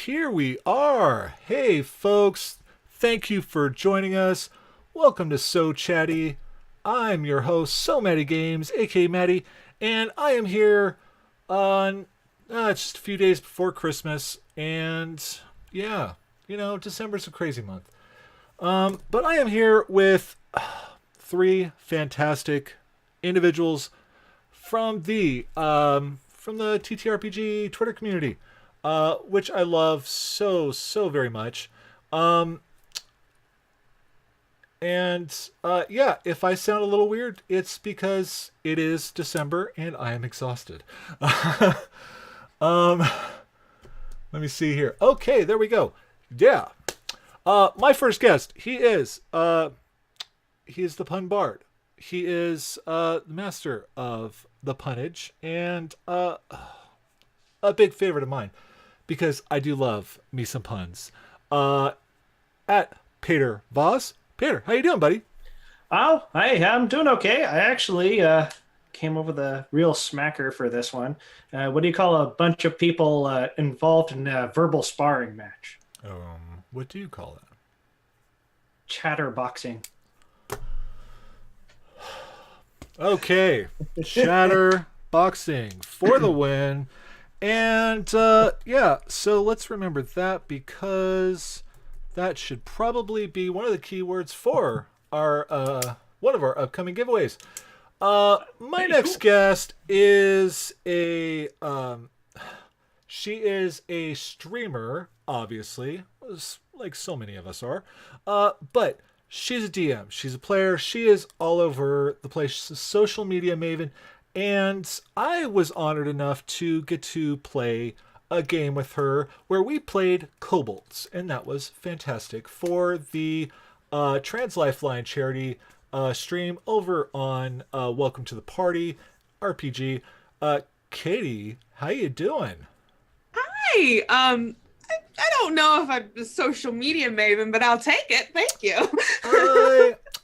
here we are. Hey, folks. Thank you for joining us. Welcome to So Chatty. I'm your host, So Matty Games, aka Matty, and I am here on just a few days before Christmas. And yeah, December's a crazy month. But I am here with three fantastic individuals from the TTRPG Twitter community, which I love so very much. Yeah, if I sound a little weird, it's because it is December and I am exhausted. um, Let me see here. Okay, there we go. Yeah. My first guest, he is the pun bard. He is the master of the punnage and a big favorite of mine because I do love me some puns. At Peter Voss. Peter, how you doing, buddy? Oh, hey, I'm doing okay. I actually came up with a real smacker for this one. What do you call a bunch of people involved in a verbal sparring match? What do you call that? Chatterboxing. Okay, Shatter Boxing for the win. And yeah, so let's remember that because that should probably be one of the keywords for our one of our upcoming giveaways. My next guest is she is a streamer, obviously, like so many of us are. But she's a DM, she's a player, she is all over the place, she's a social media maven, and I was honored enough to get to play a game with her where we played kobolds, and that was fantastic for the Trans Lifeline charity stream over on Welcome to the Party RPG. Katie, how you doing? Hi. I don't know if I'm a social media maven, but I'll take it. Thank you.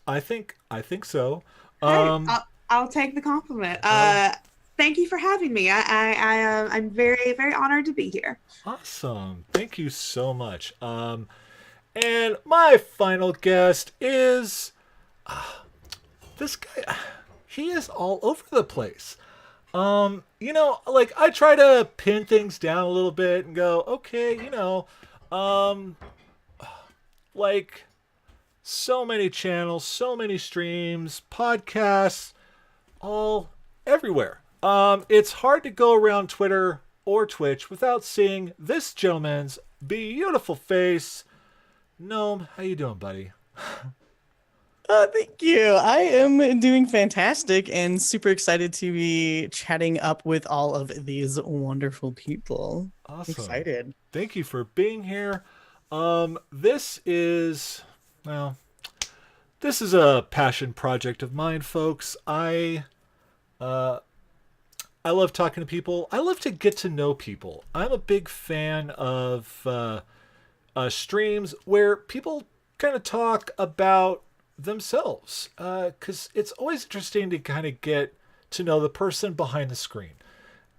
I think so. I'll take the compliment. Thank you for having me. I'm very, very honored to be here. Awesome. Thank you so much. And my final guest is this guy. He is all over the place. Like I try to pin things down a little bit and go, okay, like so many channels, so many streams, podcasts, all everywhere. It's hard to go around Twitter or Twitch without seeing this gentleman's beautiful face. Gnome, how you doing, buddy? Thank you. I am doing fantastic and super excited to be chatting up with all of these wonderful people. Awesome. Excited. Thank you for being here. This is a passion project of mine, folks. I love talking to people. I love to get to know people. I'm a big fan of streams where people kind of talk about themselves, because it's always interesting to kind of get to know the person behind the screen.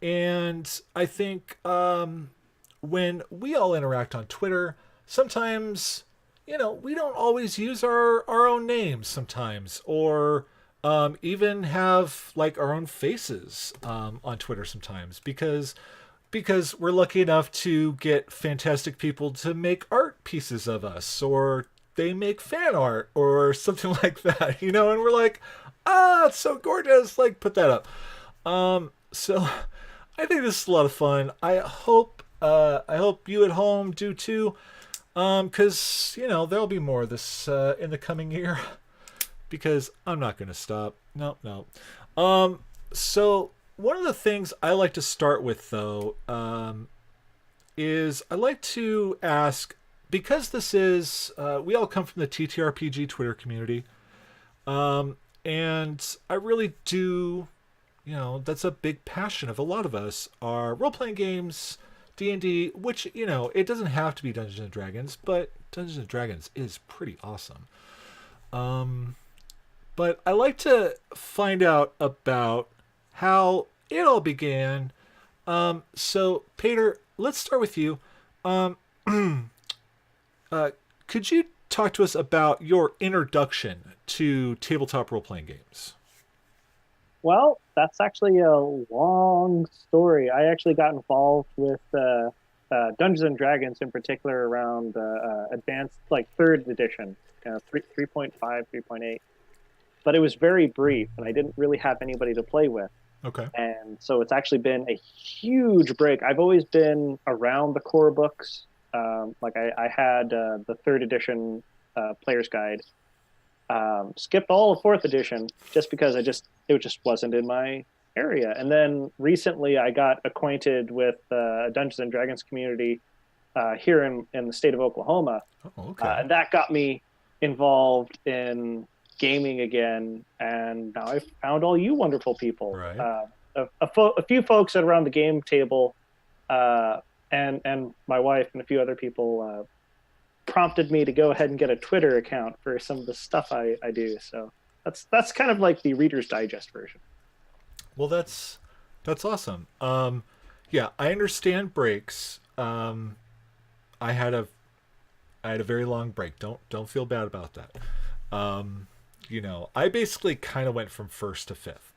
And I think when we all interact on Twitter, sometimes, we don't always use our own names sometimes, or even have like our own faces on Twitter sometimes, because we're lucky enough to get fantastic people to make art pieces of us, or they make fan art or something like that, and we're like, it's so gorgeous, like put that up. So I think this is a lot of fun. I hope you at home do too, because there'll be more of this in the coming year, because I'm not going to stop. No. So one of the things I like to start with, though, is I like to ask, because this is, we all come from the TTRPG Twitter community, and I really do, that's a big passion of a lot of us, are role-playing games, D&D, which, it doesn't have to be Dungeons & Dragons, but Dungeons & Dragons is pretty awesome. But I like to find out about how it all began. So, Peter, let's start with you. Could you talk to us about your introduction to tabletop role-playing games? Well, that's actually a long story. I actually got involved with Dungeons and Dragons in particular around advanced, like third edition, 3.5, 3.8. But it was very brief, and I didn't really have anybody to play with. Okay. And so it's actually been a huge break. I've always been around the core books. Like I had the third edition player's guide. Skipped all of fourth edition just because it just wasn't in my area. And then recently I got acquainted with Dungeons and Dragons community here in the state of Oklahoma. Oh, okay. And that got me involved in gaming again. And now I've found all you wonderful people. Right. A few folks at around the game table and my wife and a few other people prompted me to go ahead and get a Twitter account for some of the stuff I do. So that's kind of like the Reader's Digest version. Well, that's awesome. Yeah, I understand breaks. I had a very long break. Don't feel bad about that. I basically kind of went from first to fifth.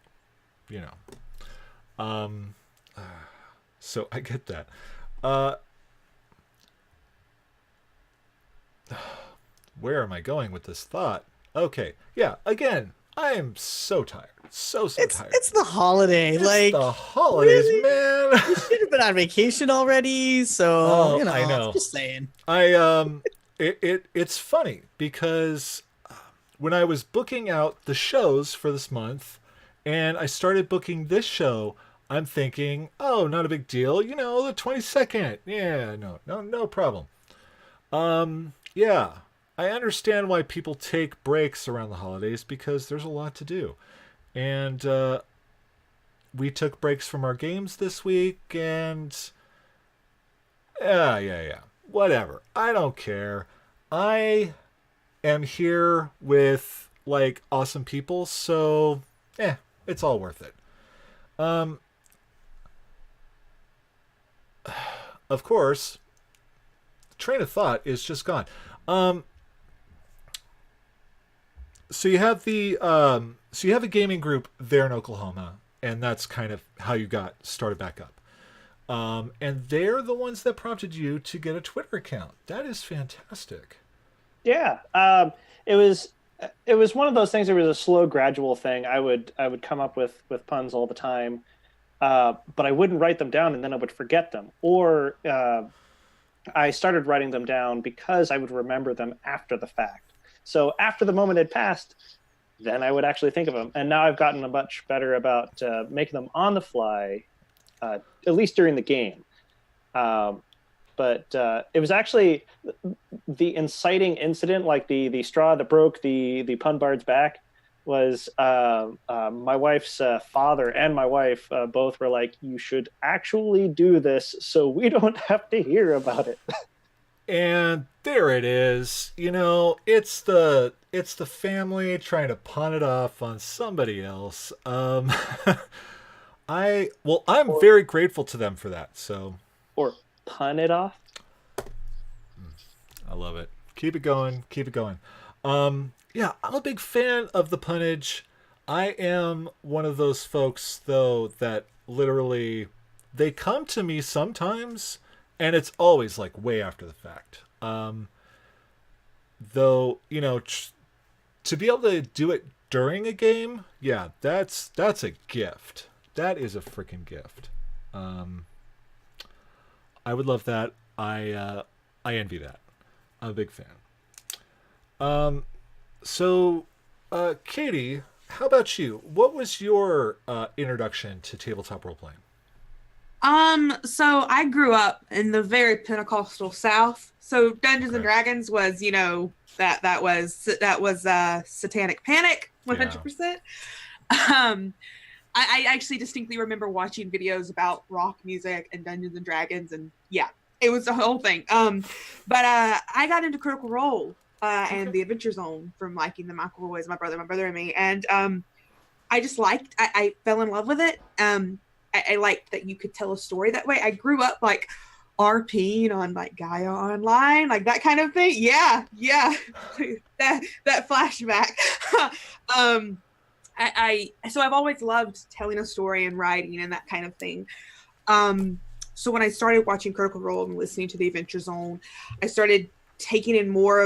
So I get that. Where am I going with this thought? Okay, yeah. Again, I am so tired, so tired. It's the holiday. It's the holidays, really? man. You should have been on vacation already. So I know. Just saying. It's funny because when I was booking out the shows for this month, and I started booking this show, I'm thinking, oh, not a big deal. The 22nd. Yeah, no problem. Yeah, I understand why people take breaks around the holidays because there's a lot to do. And we took breaks from our games this week, and yeah. Whatever. I don't care. I am here with, awesome people, so, it's all worth it. Of course, train of thought is just gone. So you have a gaming group there in Oklahoma, and that's kind of how you got started back up. And they're the ones that prompted you to get a Twitter account. That is fantastic. Yeah, it was one of those things. It was a slow, gradual thing. I would come up with puns all the time, but I wouldn't write them down, and then I would forget them. Or I started writing them down because I would remember them after the fact. So after the moment had passed, then I would actually think of them. And now I've gotten much better about making them on the fly, at least during the game. But it was actually the inciting incident, like the straw that broke the pun bard's back, was my wife's father and my wife both were like, you should actually do this so we don't have to hear about it. And there it is. It's the family trying to pawn it off on somebody else. I'm very grateful to them for that. So, or pun it off. I love it. Keep it going. Yeah, I'm a big fan of the punnage. I am one of those folks, though, that literally they come to me sometimes, and it's always way after the fact. Though, to be able to do it during a game, yeah, that's a gift. That is a freaking gift. I would love that. I envy that. I'm a big fan. So, Katie, how about you? What was your introduction to tabletop role-playing? So I grew up in the very Pentecostal South. So Dungeons and Dragons was, that was Satanic Panic, 100%. Yeah. I actually distinctly remember watching videos about rock music and Dungeons and Dragons, and yeah, it was the whole thing. But I got into Critical Role and the Adventure Zone from liking the McElroys, my brother and me, and I just liked. I fell in love with it. I liked that you could tell a story that way. I grew up RPing on like Gaia Online, like that kind of thing. Yeah. that flashback. So I've always loved telling a story and writing and that kind of thing. So when I started watching Critical Role and listening to the Adventure Zone, I started taking in more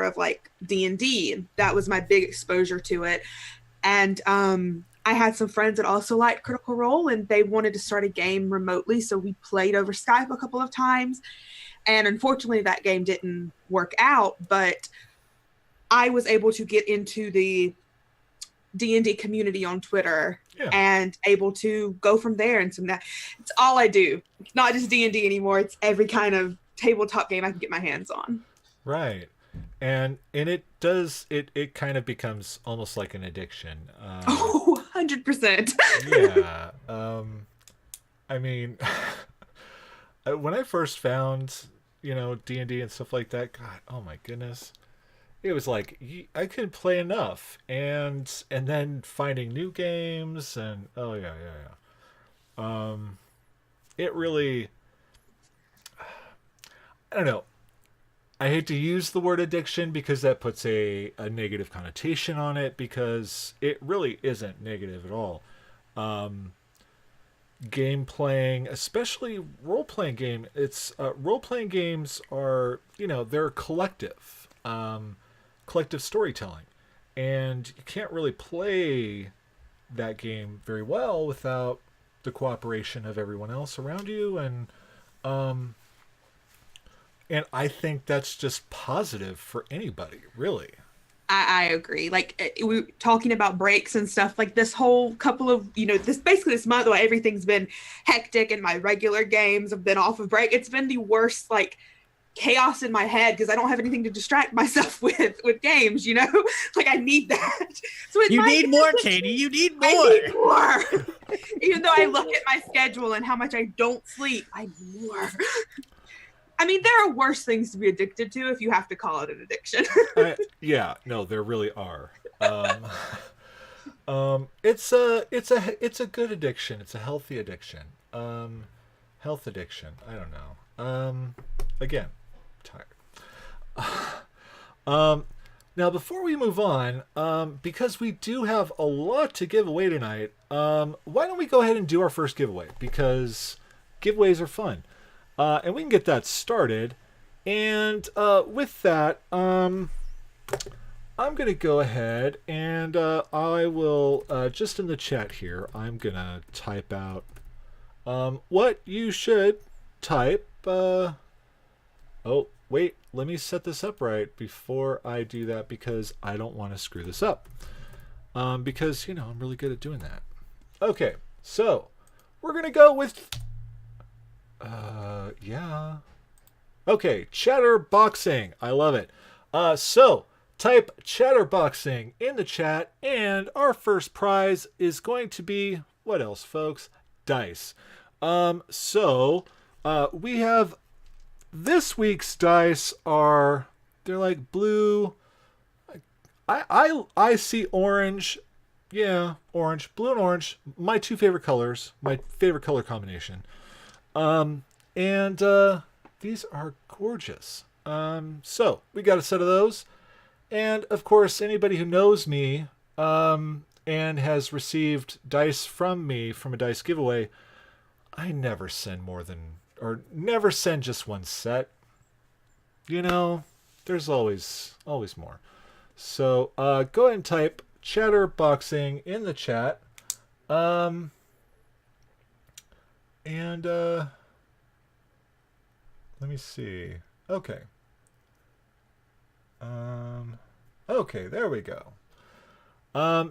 of like D&D. That was my big exposure to it. And I had some friends that also liked Critical Role, and they wanted to start a game remotely. So we played over Skype a couple of times. And unfortunately, that game didn't work out. But I was able to get into the D&D community on Twitter and able to go from there. And that it's all I do. It's not just D&D anymore. It's every kind of tabletop game I can get my hands on. Right. And it does, it kind of becomes almost like an addiction. 100%. Yeah. I mean, when I first found, D&D and stuff like that, God, oh my goodness. It was like, I couldn't play enough. And then finding new games and, it really, I don't know. I hate to use the word addiction because that puts a negative connotation on it, because it really isn't negative at all. Game playing, especially role-playing game, it's role-playing games are, they're collective storytelling, and you can't really play that game very well without the cooperation of everyone else around you, and I think that's just positive for anybody, really. I agree. Like, we were talking about breaks and stuff, like this whole couple of, this month, while everything's been hectic and my regular games have been off of break, it's been the worst, like, chaos in my head because I don't have anything to distract myself with games, like I need that. So you need more, Katie. You need more. I need more. Even though I look at my schedule and how much I don't sleep, I need more. I mean, there are worse things to be addicted to if you have to call it an addiction. Yeah, no, there really are. It's a good addiction. It's a healthy addiction. Health addiction. I don't know. Again, tired. Now, before we move on, because we do have a lot to give away tonight, why don't we go ahead and do our first giveaway? Because giveaways are fun. And we can get that started. And with that, I'm going to go ahead and I will, just in the chat here, I'm going to type out what you should type. Oh, wait, let me set this up right before I do that, because I don't want to screw this up. Because, I'm really good at doing that. Okay, so we're going to go with... yeah. Okay, chatterboxing. I love it. So type chatterboxing in the chat, and our first prize is going to be, what else, folks? Dice. So we have this week's dice they're like blue. I see orange. Yeah, orange, blue and orange. My two favorite colors. My favorite color combination. And these are gorgeous. So we got a set of those. And of course, anybody who knows me, and has received dice from me from a dice giveaway, I never send never send just one set. There's always more. So, go ahead and type chatterboxing in the chat. And let me see. Okay. Okay, there we go.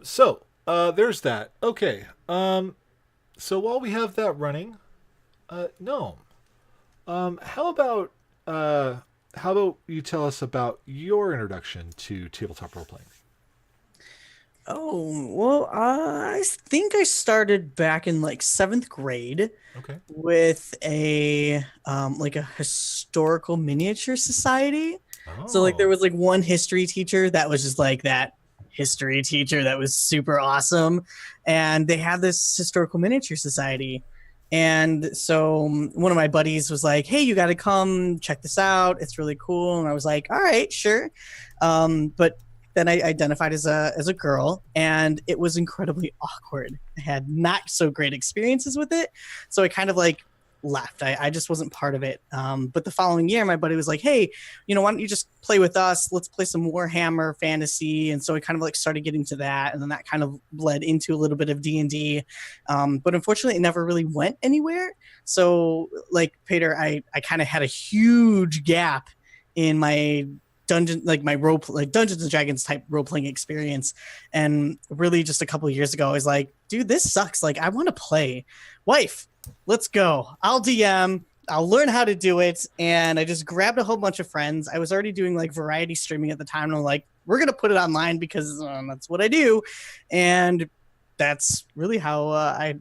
So there's that. Okay. So while we have that running, Gnome, how about you tell us about your introduction to tabletop role playing? Oh, well, I think I started back in like 7th grade. Okay. With a historical miniature society. Oh. So like there was like one history teacher that was just like that history teacher that was super awesome, and they had this historical miniature society, And so one of my buddies was like, hey, you got to come check this out. It's really cool. And I was like, all right, sure. But then I identified as a girl, and it was incredibly awkward. I had not so great experiences with it. So I kind of like left. I just wasn't part of it. But the following year, my buddy was like, hey, why don't you just play with us? Let's play some Warhammer fantasy. And so I kind of like started getting to that. And then that kind of led into a little bit of D&D. But unfortunately, it never really went anywhere. So like Peter, I kind of had a huge gap in my Dungeons and Dragons type role-playing experience. And really just a couple of years ago, I was like, dude, this sucks. Like, I want to play. Wife, let's go. I'll DM. I'll learn how to do it. And I just grabbed a whole bunch of friends. I was already doing like variety streaming at the time. And I'm like, we're going to put it online because that's what I do. And that's really how I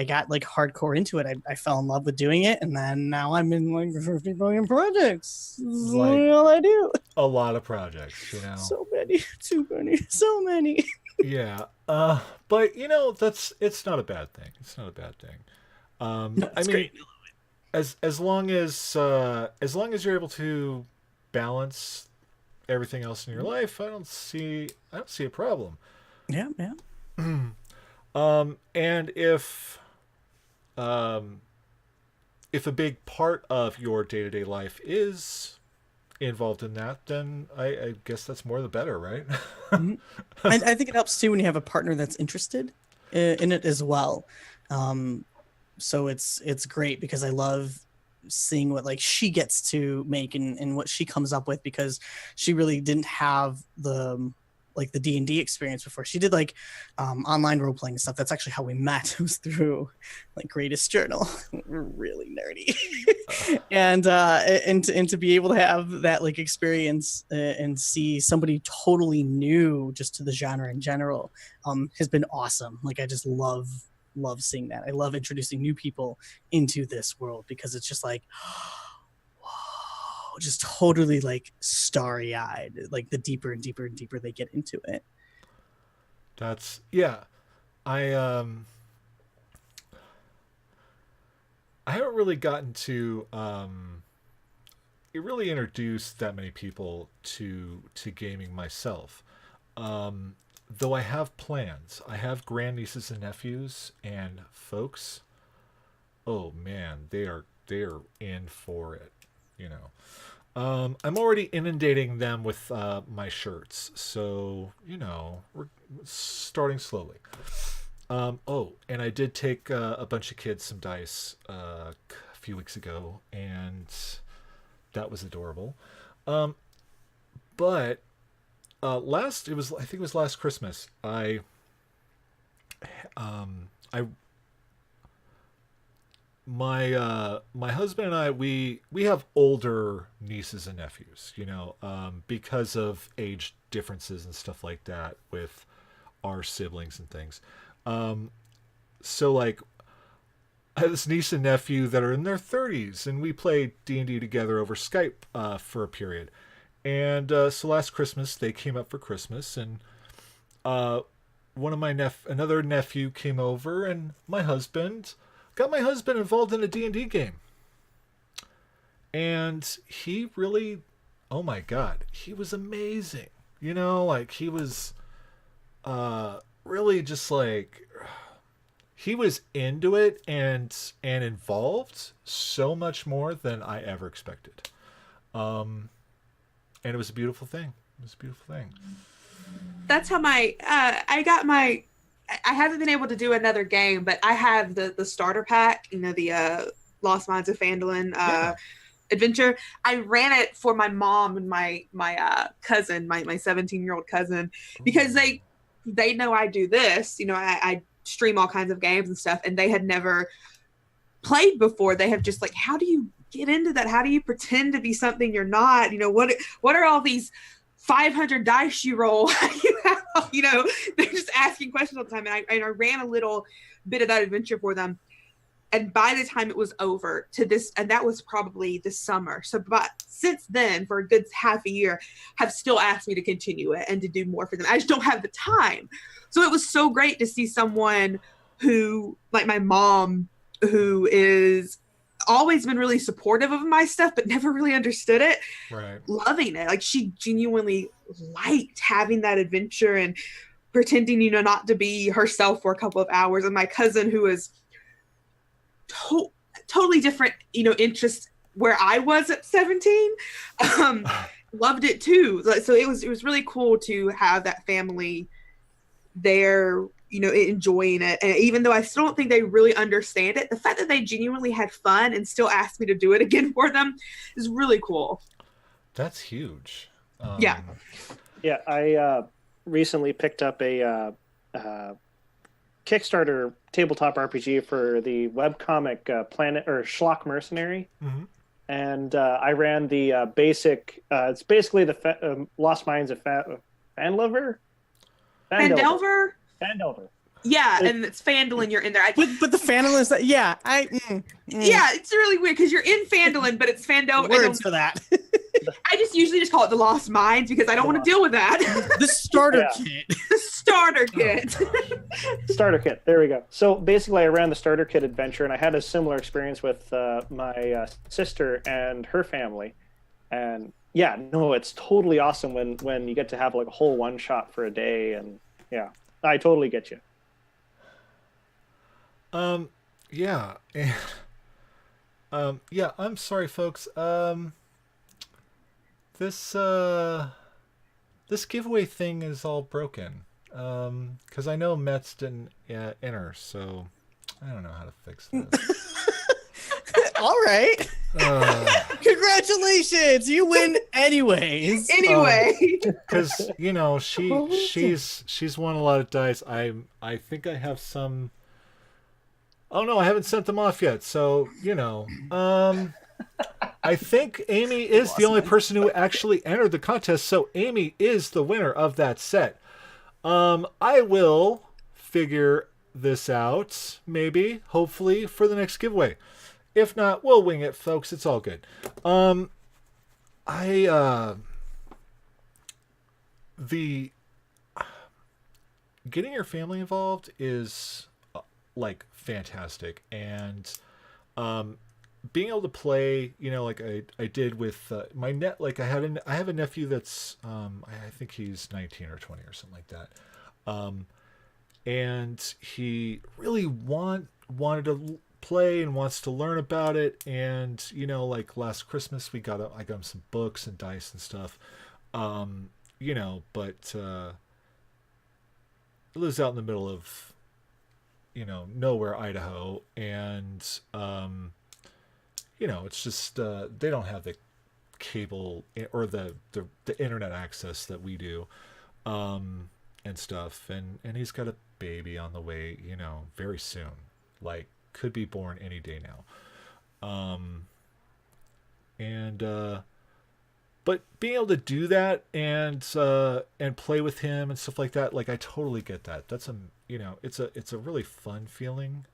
got like hardcore into it. I fell in love with doing it. And then now I'm in like 50 million projects. That's Like, all I do. A lot of projects, So many, too many, so many. Yeah. But it's not a bad thing. It's not a bad thing. No, I it's mean, great. as long as you're able to balance everything else in your life, I don't see a problem. Yeah. And if a big part of your day-to-day life is involved in that, then I guess that's more the better, right? I think it helps too when you have a partner that's interested in it as well. So it's great because I love seeing what like she gets to make and what she comes up with, because she really didn't have the D&D experience before. She did like online role playing stuff. That's actually how we met. It was through like Greatest Journal. We're really nerdy. and to be able to have that like experience and see somebody totally new just to the genre in general has been awesome. Like I just love seeing that. I love introducing new people into this world because it's just like just totally like starry-eyed, like the deeper and deeper and deeper they get into it. That's yeah. I haven't really gotten to it really introduced that many people to gaming myself. Though I have plans. I have grandnieces and nephews and folks. Oh man, they are in for it, I'm already inundating them with my shirts, so we're starting slowly. And I did take a bunch of kids some dice a few weeks ago, and that was adorable. But I think it was last Christmas. My husband and I we have older nieces and nephews, because of age differences and stuff like that with our siblings and things. So like I have this niece and nephew that are in their 30s, and we play D&D together over Skype for a period. And so last Christmas they came up for Christmas, and one of another nephew came over, and my husband involved in a D&D game. And he really, oh my God, he was amazing. Like he was really just like, he was into it and involved so much more than I ever expected. And it was a beautiful thing. That's how I haven't been able to do another game, but I have the starter pack, the Lost Mines of Phandalin adventure. I ran it for my mom and my cousin, my 17-year-old cousin, because they know I do this. I stream all kinds of games and stuff, and they had never played before. They have just like, how do you get into that? How do you pretend to be something you're not? What are all these 500 dice you roll? They're just asking questions all the time. And I ran a little bit of that adventure for them. And by the time it was over and that was probably this summer. So, but since then, for a good half a year, have still asked me to continue it and to do more for them. I just don't have the time. So it was so great to see someone who, like my mom, who is always been really supportive of my stuff, but never really understood it. Right. Loving it. Like she genuinely liked having that adventure and pretending, not to be herself for a couple of hours. And my cousin, who is totally different, interest where I was at 17, loved it too. So it was really cool to have that family there, enjoying it. And even though I still don't think they really understand it, the fact that they genuinely had fun and still asked me to do it again for them is really cool. That's huge. Yeah. Yeah, I recently picked up a Kickstarter tabletop RPG for the webcomic Planet or Schlock Mercenary. Mm-hmm. And I ran the basic. It's basically the Lost Minds of Fandelver. Fandelver. Yeah, and it's Phandalin. You're in there. But the Phandalin is that. Yeah, yeah, it's really weird because you're in Phandalin, but it's Fandelver. Words for that. I usually just call it the Lost Minds because I don't want to deal with that. The starter kit. The starter kit. Starter kit. There we go. So basically, I ran the starter kit adventure, and I had a similar experience with my sister and her family. And yeah, no, it's totally awesome when you get to have like a whole one shot for a day, and yeah, I totally get you. Yeah. Yeah, I'm sorry, folks. This giveaway thing is all broken. Because I know Mets didn't enter, so I don't know how to fix this. All right. Congratulations, you win anyways. Anyway, because she's won a lot of dice. I think I have some. Oh no, I haven't sent them off yet. So I think Amy is the only person who actually entered the contest. So Amy is the winner of that set. I will figure this out, maybe, hopefully, for the next giveaway. If not, we'll wing it, folks. It's all good. The getting your family involved is like fantastic, and being able to play, like I did with my net. Like I have a nephew that's I think he's 19 or 20 or something like that, and he really wanted to play and wants to learn about it. And like last Christmas I got him some books and dice and stuff, but he lives out in the middle of nowhere, Idaho, and it's just they don't have the cable or the internet access that we do, and stuff, and he's got a baby on the way, very soon, like could be born any day now, but being able to do that and play with him and stuff like that, like I totally get that. That's it's a really fun feeling.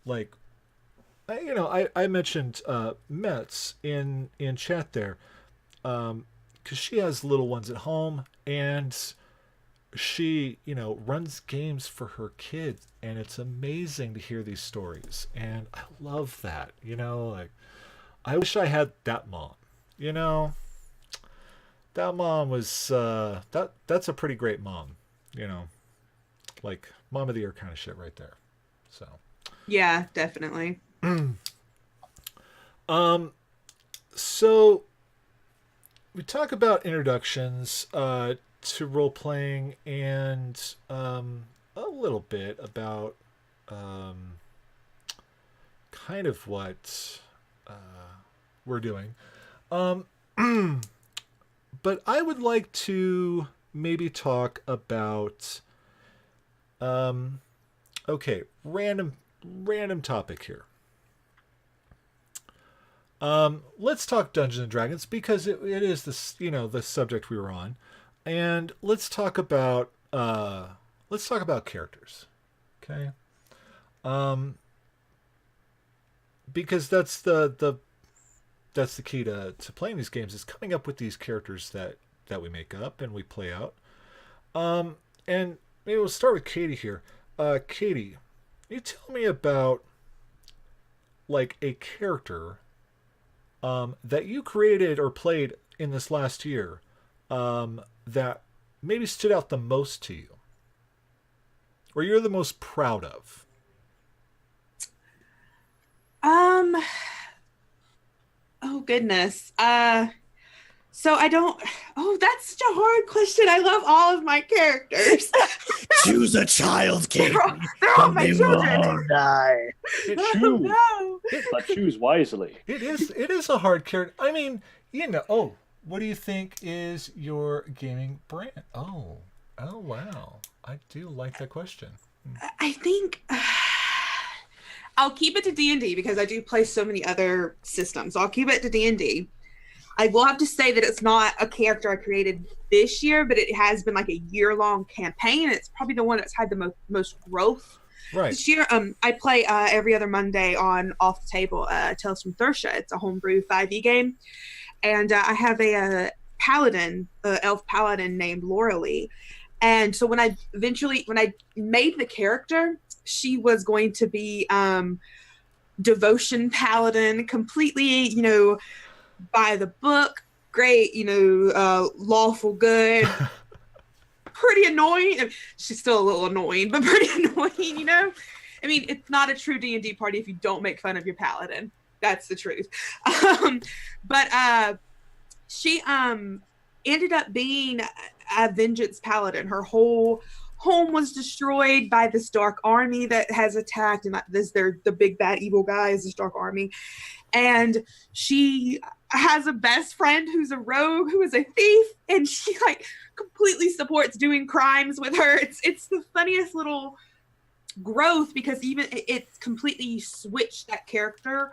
Like I mentioned Mets in chat there, because she has little ones at home, and she runs games for her kids, and it's amazing to hear these stories, and I love that. Like I wish I had that mom. That mom was that's a pretty great mom. Like mom of the year kind of shit right there. So yeah, definitely. So we talk about introductions to role playing, and a little bit about kind of what we're doing. But I would like to maybe talk about okay, random topic here. Let's talk Dungeons and Dragons, because it is this, the subject we were on, and let's talk about characters, okay? Because that's the key to playing these games, is coming up with these characters that we make up and we play out. And maybe we'll start with Katie here. Katie, can you tell me about like a character that you created or played in this last year that maybe stood out the most to you, or you're the most proud of? Um, oh goodness. So I don't. Oh, that's such a hard question. I love all of my characters. Choose a child, Katie. They're all my They will children. all die. Choose, No. but choose wisely. It is a hard character. I mean, oh, what do you think is your gaming brand? Oh wow. I do like that question. I think I'll keep it to D&D because I do play so many other systems. So I'll keep it to D&D. I will have to say that it's not a character I created this year, but it has been like a year-long campaign. It's probably the one that's had the most growth Right. this year. I play every other Monday on Off the Table, Tales from Thersha. It's a homebrew 5e game. And I have a paladin, elf paladin named Lauralee. And so when I made the character, she was going to be devotion paladin, completely, by the book, great, lawful good, pretty annoying. She's still a little annoying, but pretty annoying, I mean, it's not a true D&D party if you don't make fun of your paladin. That's the truth. But she ended up being a vengeance paladin. Her whole home was destroyed by this dark army that has attacked, and they're the big bad evil guy is this dark army. And she has a best friend who's a rogue, who is a thief, and she completely supports doing crimes with her. It's the funniest little growth because even it's completely switched that character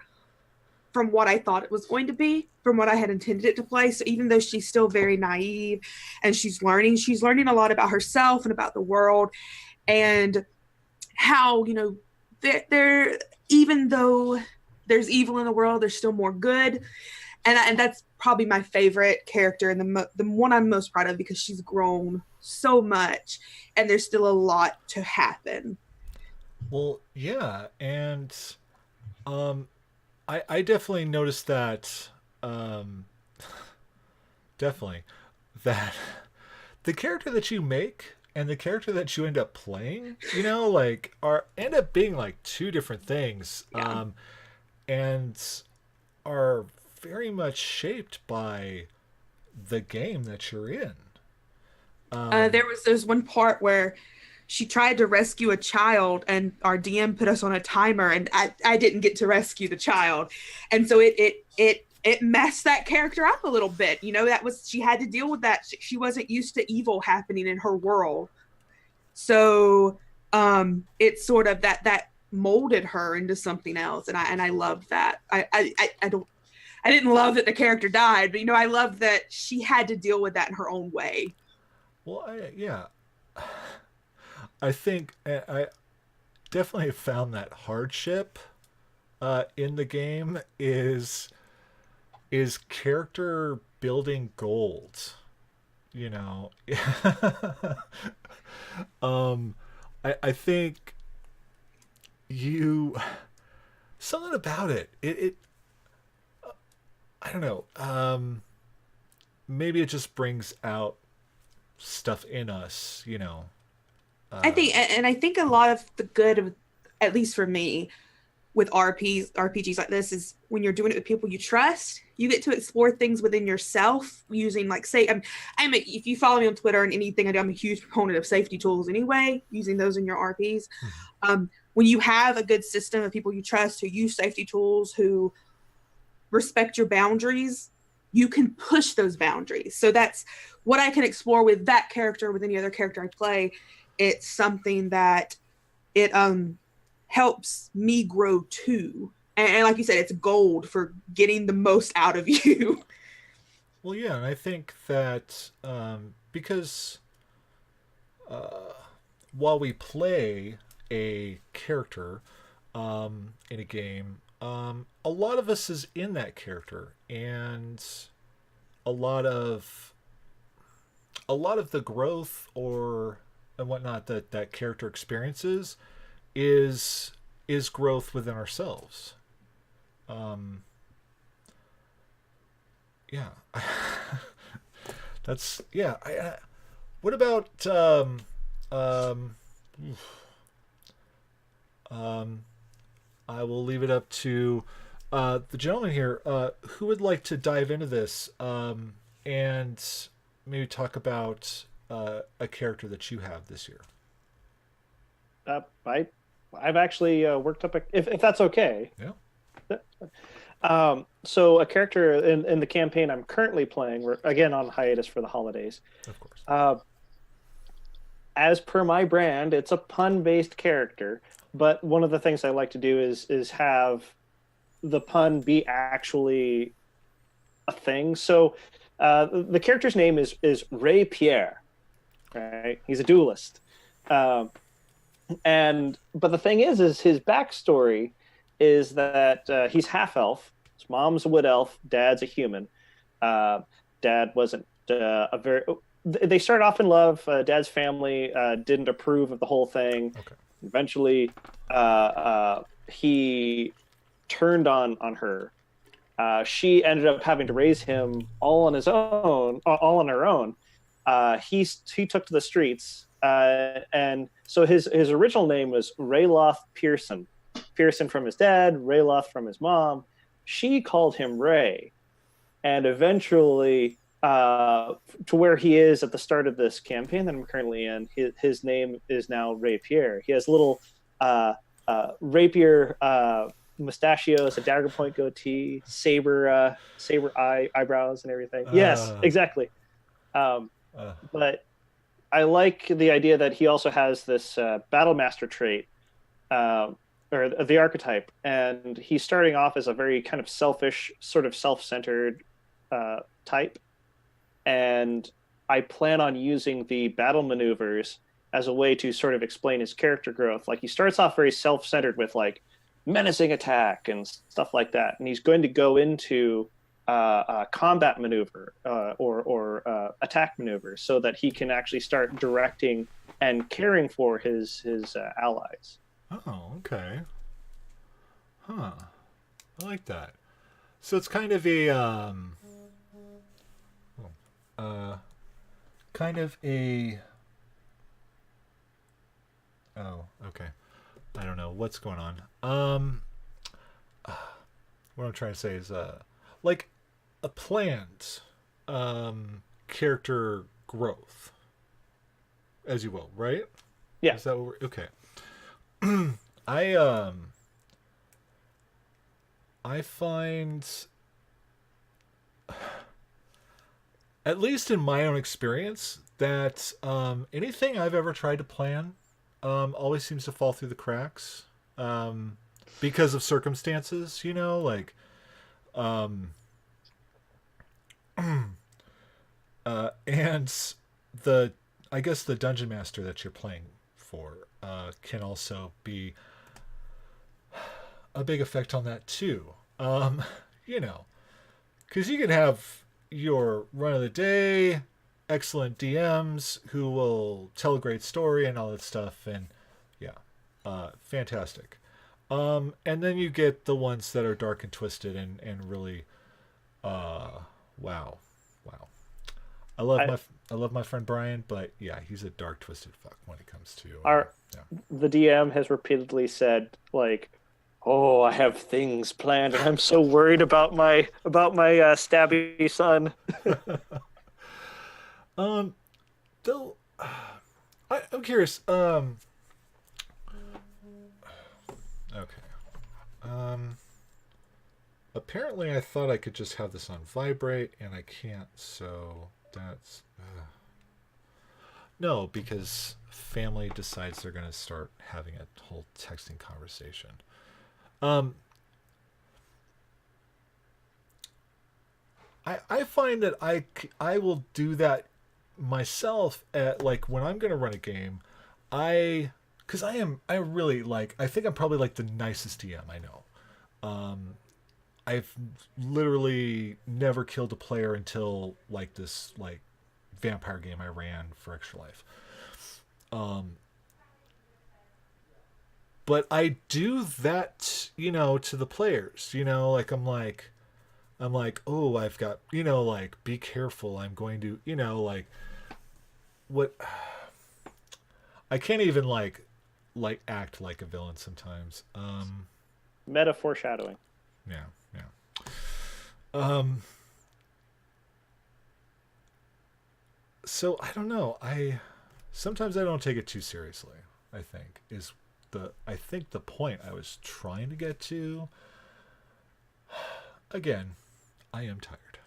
from what I thought it was going to be, from what I had intended it to play. So even though she's still very naive and she's learning a lot about herself and about the world, and how, there even though there's evil in the world, there's still more good. And that's probably my favorite character and the one I'm most proud of because she's grown so much and there's still a lot to happen. Well, yeah, and I definitely noticed that definitely that the character that you make and the character that you end up playing, end up being like two different things. Yeah. And are very much shaped by the game that you're in. There's one part where she tried to rescue a child and our DM put us on a timer and I didn't get to rescue the child. And so it messed that character up a little bit. She had to deal with that. She wasn't used to evil happening in her world. So it's sort of that molded her into something else. And I loved that. I didn't love that the character died, but I love that she had to deal with that in her own way. Well, I think I definitely have found that hardship in the game is character building gold. I think something about it. It I don't know. Maybe it just brings out stuff in us, I think a lot of the good of, at least for me, with RPGs like this is when you're doing it with people you trust, you get to explore things within yourself using if you follow me on Twitter and anything I do, I'm a huge proponent of safety tools anyway, using those in your RPs. Mm-hmm. When you have a good system of people you trust who use safety tools, who respect your boundaries, you can push those boundaries. So that's what I can explore with that character, with any other character I play. It's something that it helps me grow too. And like you said, it's gold for getting the most out of you. Well, yeah, and I think that because while we play a character in a game, a lot of us is in that character, and a lot of the growth or and whatnot that character experiences is growth within ourselves. Yeah. That's yeah. What about um, I will leave it up to the gentleman here. Who would like to dive into this and maybe talk about a character that you have this year? I've actually worked up if that's okay. Yeah. So a character in the campaign I'm currently playing, we're again on hiatus for the holidays. Of course. As per my brand, it's a pun-based character, but one of the things I like to do is have the pun be actually a thing. So the character's name is Ray Pierre, right? He's a duelist. But the thing is his backstory is that he's half elf. His mom's a wood elf. Dad's a human. Dad wasn't a very. They started off in love. Dad's family didn't approve of the whole thing. Okay. Eventually, he turned on her. She ended up having to raise him all on her own. He took to the streets, and so his original name was Rayloth Pearson. Pearson from his dad, Rayloth from his mom. She called him Ray, and eventually, to where he is at the start of this campaign that I'm currently in, his name is now Ray Pierre. He has little rapier mustachios, a dagger point goatee, saber eyebrows, and everything. Yes, exactly. But I like the idea that he also has this battle master trait, or the archetype, and he's starting off as a very kind of selfish, sort of self-centered type. And I plan on using the battle maneuvers as a way to sort of explain his character growth. Like, he starts off very self-centered with like menacing attack and stuff like that, and he's going to go into combat maneuver or attack maneuver so that he can actually start directing and caring for his allies. Oh, okay. Huh. I like that. So it's kind of a oh, okay. I don't know what's going on. What I'm trying to say is like a planned character growth, as you will, right? Yeah. Is that what we're okay? I find, at least in my own experience, that anything I've ever tried to plan always seems to fall through the cracks because of circumstances, like and I guess the dungeon master that you're playing for can also be a big effect on that too. Because you can have your run of the day, excellent DMs who will tell a great story and all that stuff, and fantastic. And then you get the ones that are dark and twisted and really, wow. I love my friend Brian, but yeah, he's a dark twisted fuck when it comes to the DM has repeatedly said, like, oh, I have things planned and I'm so worried about my stabby son. Though I'm curious. Okay. Apparently I thought I could just have this on vibrate and I can't, so that's no, because family decides they're going to start having a whole texting conversation. I find that I will do that myself at, like, when I'm going to run a game, because I really, like, I think I'm probably like the nicest DM I know. I've literally never killed a player until like this like vampire game I ran for Extra Life. But I do that, to the players. Like I'm like, oh, I've got, like, be careful. I'm going to, like, what? I can't even like act like a villain sometimes. Meta foreshadowing. Yeah, yeah. So I don't know. Sometimes I don't take it too seriously. I think the point I was trying to get to. Again, I am tired.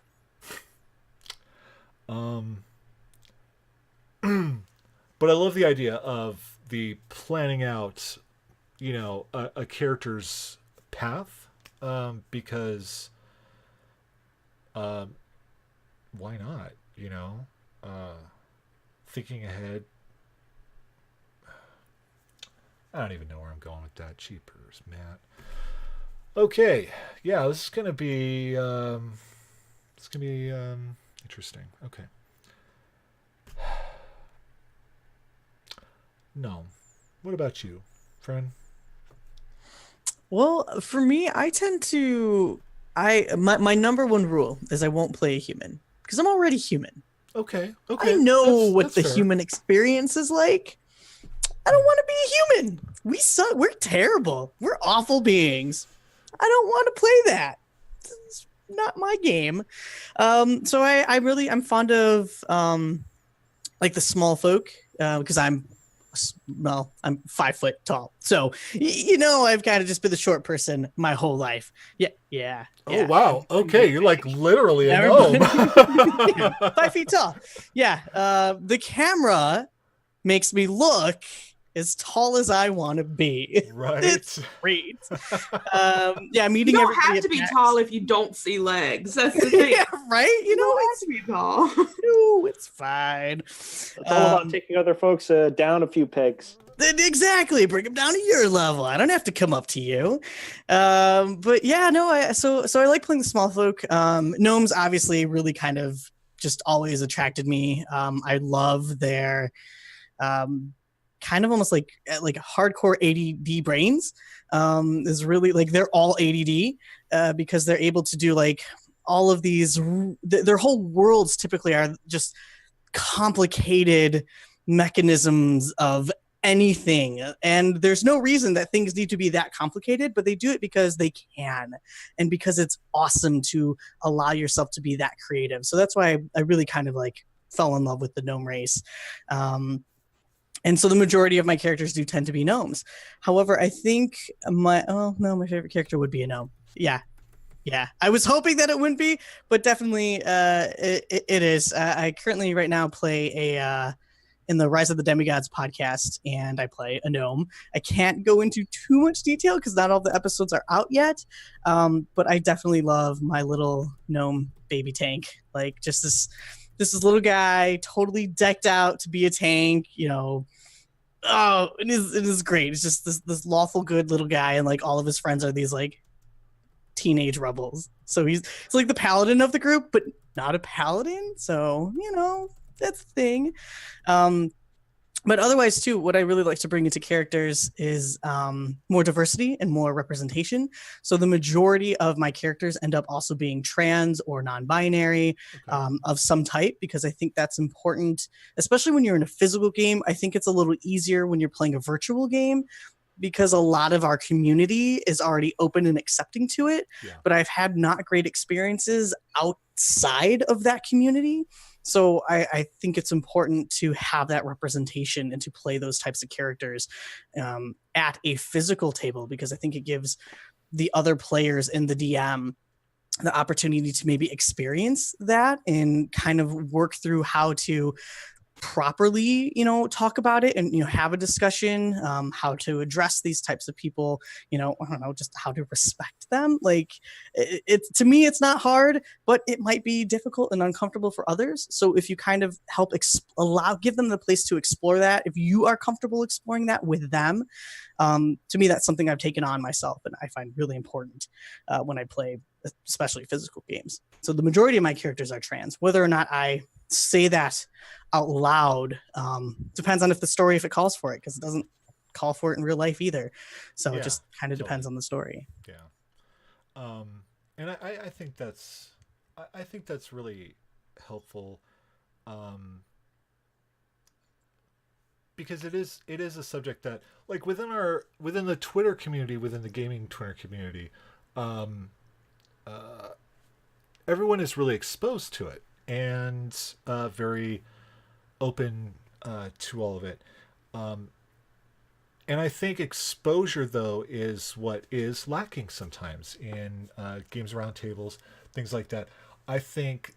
But I love the idea of the planning out, a character's path, because, why not? Thinking ahead. I don't even know where I'm going with that. Cheapers, Matt. Okay, yeah, this is gonna be interesting. Okay. No. What about you, friend? Well, for me, I tend to my number one rule is I won't play a human because I'm already human. Okay. I know what That's the fair. human experience is like. I don't want to be a human. We suck. We're terrible. We're awful beings. I don't want to play that. It's not my game. So I'm fond of like the small folk because I'm 5 foot tall. So I've kind of just been the short person my whole life. Yeah. Oh wow. Okay, you're like literally a Everybody- gnome. 5 feet tall. Yeah. The camera makes me look as tall as I want to be. Right. It's great. I'm You meeting don't everybody have at to be PAX. tall if you don't see legs. That's the thing. Yeah, right? You don't have to be tall. It's fine. It's all about taking other folks down a few pegs. Exactly. Bring them down to your level. I don't have to come up to you. But yeah, no, so I like playing the small folk. Gnomes obviously really kind of just always attracted me. I love their kind of almost like hardcore ADD brains. Is really like they're all ADD because they're able to do like all of these. Their whole worlds typically are just complicated mechanisms of anything, and there's no reason that things need to be that complicated, but they do it because they can and because it's awesome to allow yourself to be that creative. So that's why I really kind of like fell in love with the gnome race. And so the majority of my characters do tend to be gnomes. However, I think my favorite character would be a gnome. Yeah. I was hoping that it wouldn't be, but definitely it is. I currently right now play in the Rise of the Demigods podcast, and I play a gnome. I can't go into too much detail because not all the episodes are out yet, but I definitely love my little gnome baby tank. Like just this little guy, totally decked out to be a tank, Oh, it is great. It's just this lawful good little guy, and like all of his friends are these like teenage rebels. So it's like the paladin of the group, but not a paladin. So that's the thing. But otherwise too, what I really like to bring into characters is more diversity and more representation. So the majority of my characters end up also being trans or non-binary of some type, because I think that's important, especially when you're in a physical game. I think it's a little easier when you're playing a virtual game because a lot of our community is already open and accepting to it. Yeah. But I've had not great experiences outside of that community. So I think it's important to have that representation and to play those types of characters at a physical table, because I think it gives the other players in the DM the opportunity to maybe experience that and kind of work through how to properly talk about it and have a discussion, how to address these types of people, I don't know, just how to respect them. Like it's to me it's not hard, but it might be difficult and uncomfortable for others. So if you kind of help give them the place to explore that, if you are comfortable exploring that with them, to me that's something I've taken on myself and I find really important when I play especially physical games. So the majority of my characters are trans, whether or not I say that out loud. Depends on if the story, if it calls for it, because it doesn't call for it in real life either. So Yeah, it just kind of totally. depends on the story. Yeah. And I think that's really helpful. Because it is a subject that, like, within the Twitter community, within the gaming Twitter community, everyone is really exposed to it and very open to all of it. And I think exposure, though, is what is lacking sometimes in games roundtables, things like that. I think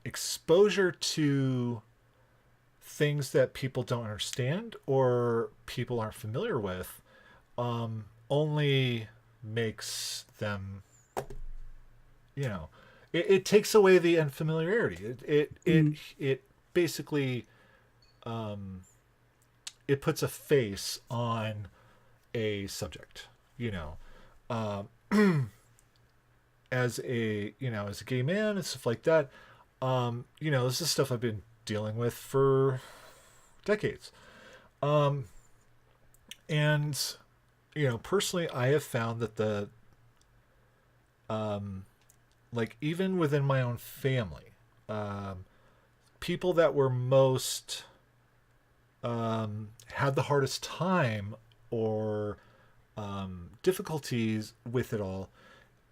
exposure to things that people don't understand or people aren't familiar with only makes them, it takes away the unfamiliarity. It basically it puts a face on a subject, as a gay man and stuff like that. This is stuff I've been dealing with for decades. And personally, I have found that the like, even within my own family, people that were most had the hardest time or difficulties with it all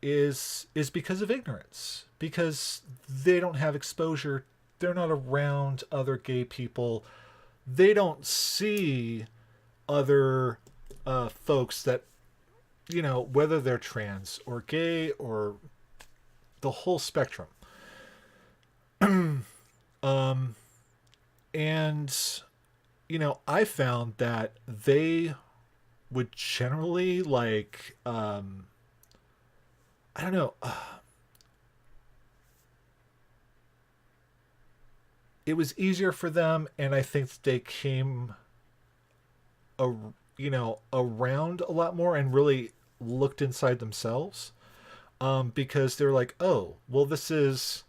is because of ignorance, because they don't have exposure. They're not around other gay people. They don't see other folks that, whether they're trans or gay or the whole spectrum. And I found that they would generally, like, I don't know, it was easier for them, and I think they came around a lot more and really looked inside themselves, because they're like, oh, well, this is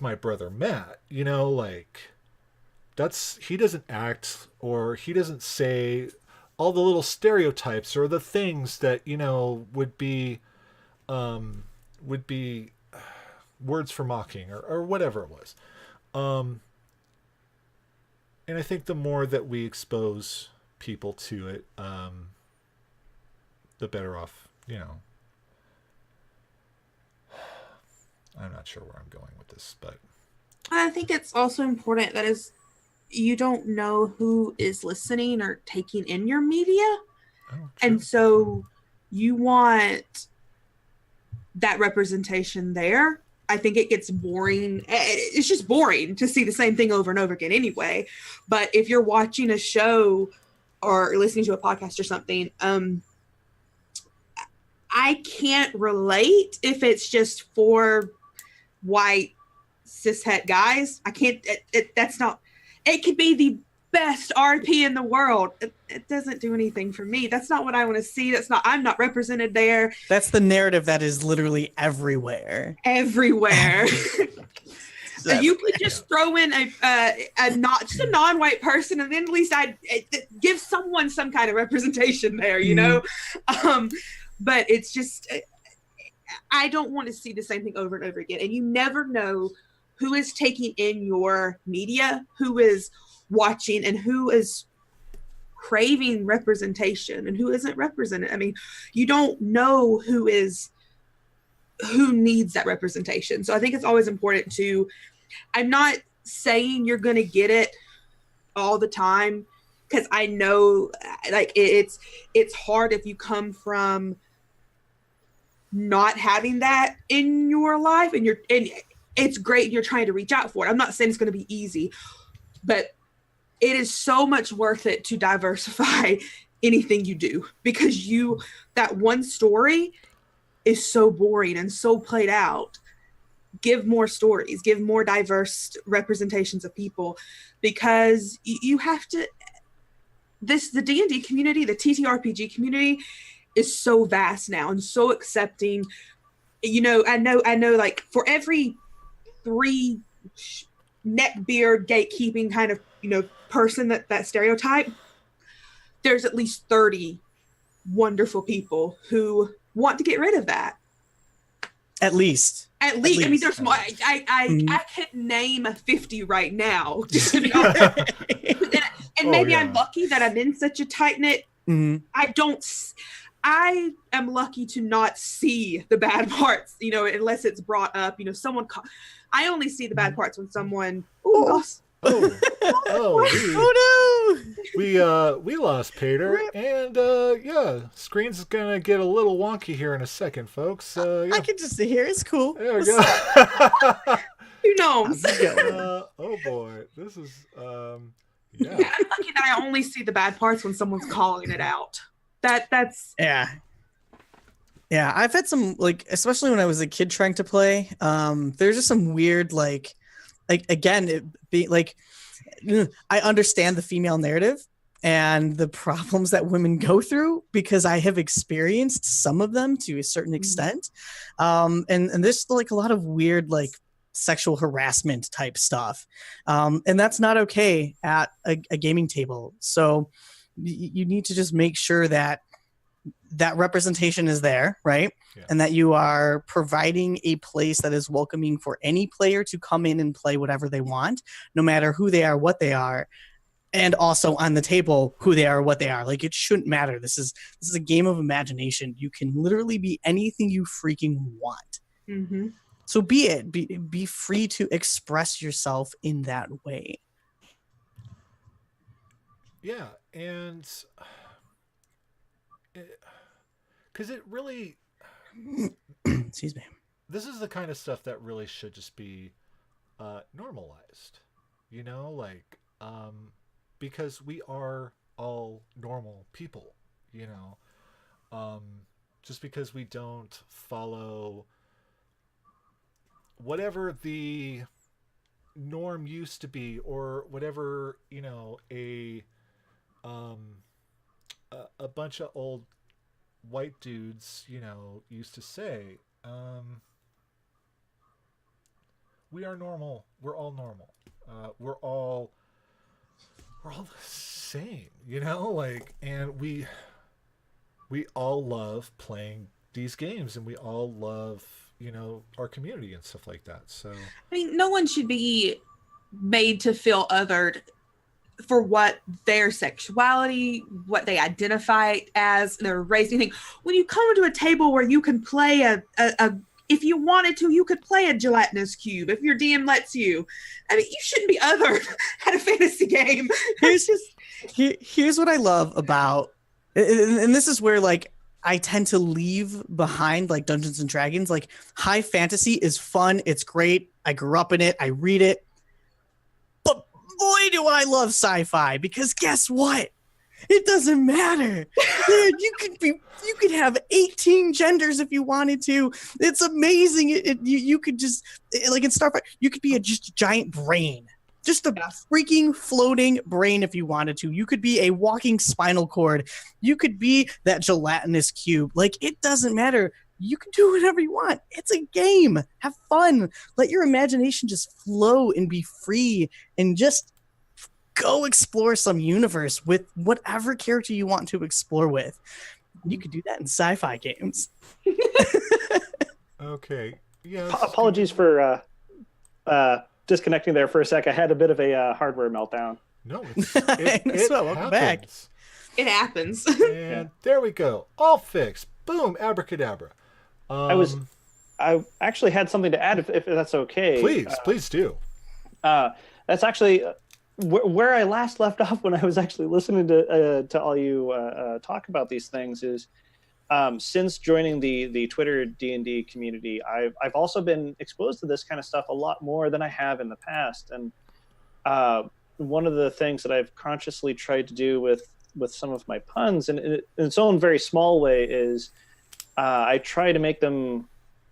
my brother Matt, like, he doesn't act, or he doesn't say all the little stereotypes or the things that would be words for mocking or whatever it was. And I think the more that we expose people to it, the better off, I'm not sure where I'm going with this, but I think it's also important that you don't know who is listening or taking in your media. And so you want that representation there. I think it gets boring. It's just boring to see the same thing over and over again anyway. But if you're watching a show or listening to a podcast or something, I can't relate if it's just for white cishet guys. I can't, that's not, it could be the best RP in the world. It doesn't do anything for me. That's not what I want to see. I'm not represented there. That's the narrative that is literally everywhere. Everywhere. So you could just throw in a non-white person, and then at least I'd give someone some kind of representation there, But it's just, I don't want to see the same thing over and over again. And you never know who is taking in your media, who is watching, and who is craving representation and who isn't represented. I mean, you don't know who needs that representation. So I think it's always important I'm not saying you're going to get it all the time, because I know, like, it's hard if you come from not having that in your life, and it's great and you're trying to reach out for it. I'm not saying it's going to be easy, but it is so much worth it to diversify anything you do, because that one story is so boring and so played out. Give more stories, give more diverse representations of people, because you have to, the D&D community, the TTRPG community is so vast now and so accepting. I know, like, for every 3 neck beard gatekeeping kind of person, that stereotype, there's at least 30 wonderful people who want to get rid of that. At least. I mean, there's more. I could name 50 right now. and maybe I'm lucky that I'm in such a tight knit. I am lucky to not see the bad parts, unless it's brought up. I only see the bad parts when someone. Oh no! We lost Peter, and screen's gonna get a little wonky here in a second, folks. I can just sit here. It's cool. There we go. Who knows? Oh boy, this is I'm lucky that I only see the bad parts when someone's calling it out. That's I've had some, especially when I was a kid trying to play, there's just some weird again, it be I understand the female narrative and the problems that women go through because I have experienced some of them to a certain extent. And there's a lot of weird sexual harassment type stuff. And that's not okay at a gaming table. So you need to just make sure that representation is there, right? Yeah. And that you are providing a place that is welcoming for any player to come in and play whatever they want, no matter who they are, what they are, and also on the table who they are, what they are. It shouldn't matter. This is a game of imagination. You can literally be anything you freaking want. Mm-hmm. So be free to express yourself in that way. Yeah, and because it really excuse me, this is the kind of stuff that really should just be normalized, because we are all normal people, just because we don't follow whatever the norm used to be, or whatever a bunch of old white dudes used to say. We are normal. We're all normal. We're all the same, and we all love playing these games, and we all love our community and stuff like that. So I mean, no one should be made to feel othered for what their sexuality, what they identify as, their race, anything. When you come to a table where you can play a if you wanted to, you could play a gelatinous cube if your DM lets you. I mean, you shouldn't be othered at a fantasy game. Here's what I love about, and this is where I tend to leave behind Dungeons and Dragons. High fantasy is fun. It's great. I grew up in it. I read it. But boy, do I love sci-fi, because guess what? It doesn't matter. Dude, you could have 18 genders if you wanted to. It's amazing. You could just in Starfire, you could be just a giant brain. Just a freaking floating brain if you wanted to. You could be a walking spinal cord. You could be that gelatinous cube. It doesn't matter. You can do whatever you want. It's a game. Have fun. Let your imagination just flow and be free, and just go explore some universe with whatever character you want to explore with. You could do that in sci-fi games. Okay. Yeah. Apologies for disconnecting there for a sec. I had a bit of a hardware meltdown. No, it welcome back. It happens. And there we go. All fixed. Boom. Abracadabra. I actually had something to add, if that's okay. Please do. That's actually where I last left off when I was actually listening to all you talk about these things. Is since joining the Twitter D&D community, I've also been exposed to this kind of stuff a lot more than I have in the past. And one of the things that I've consciously tried to do with some of my puns, and in its own very small way, is I try to make them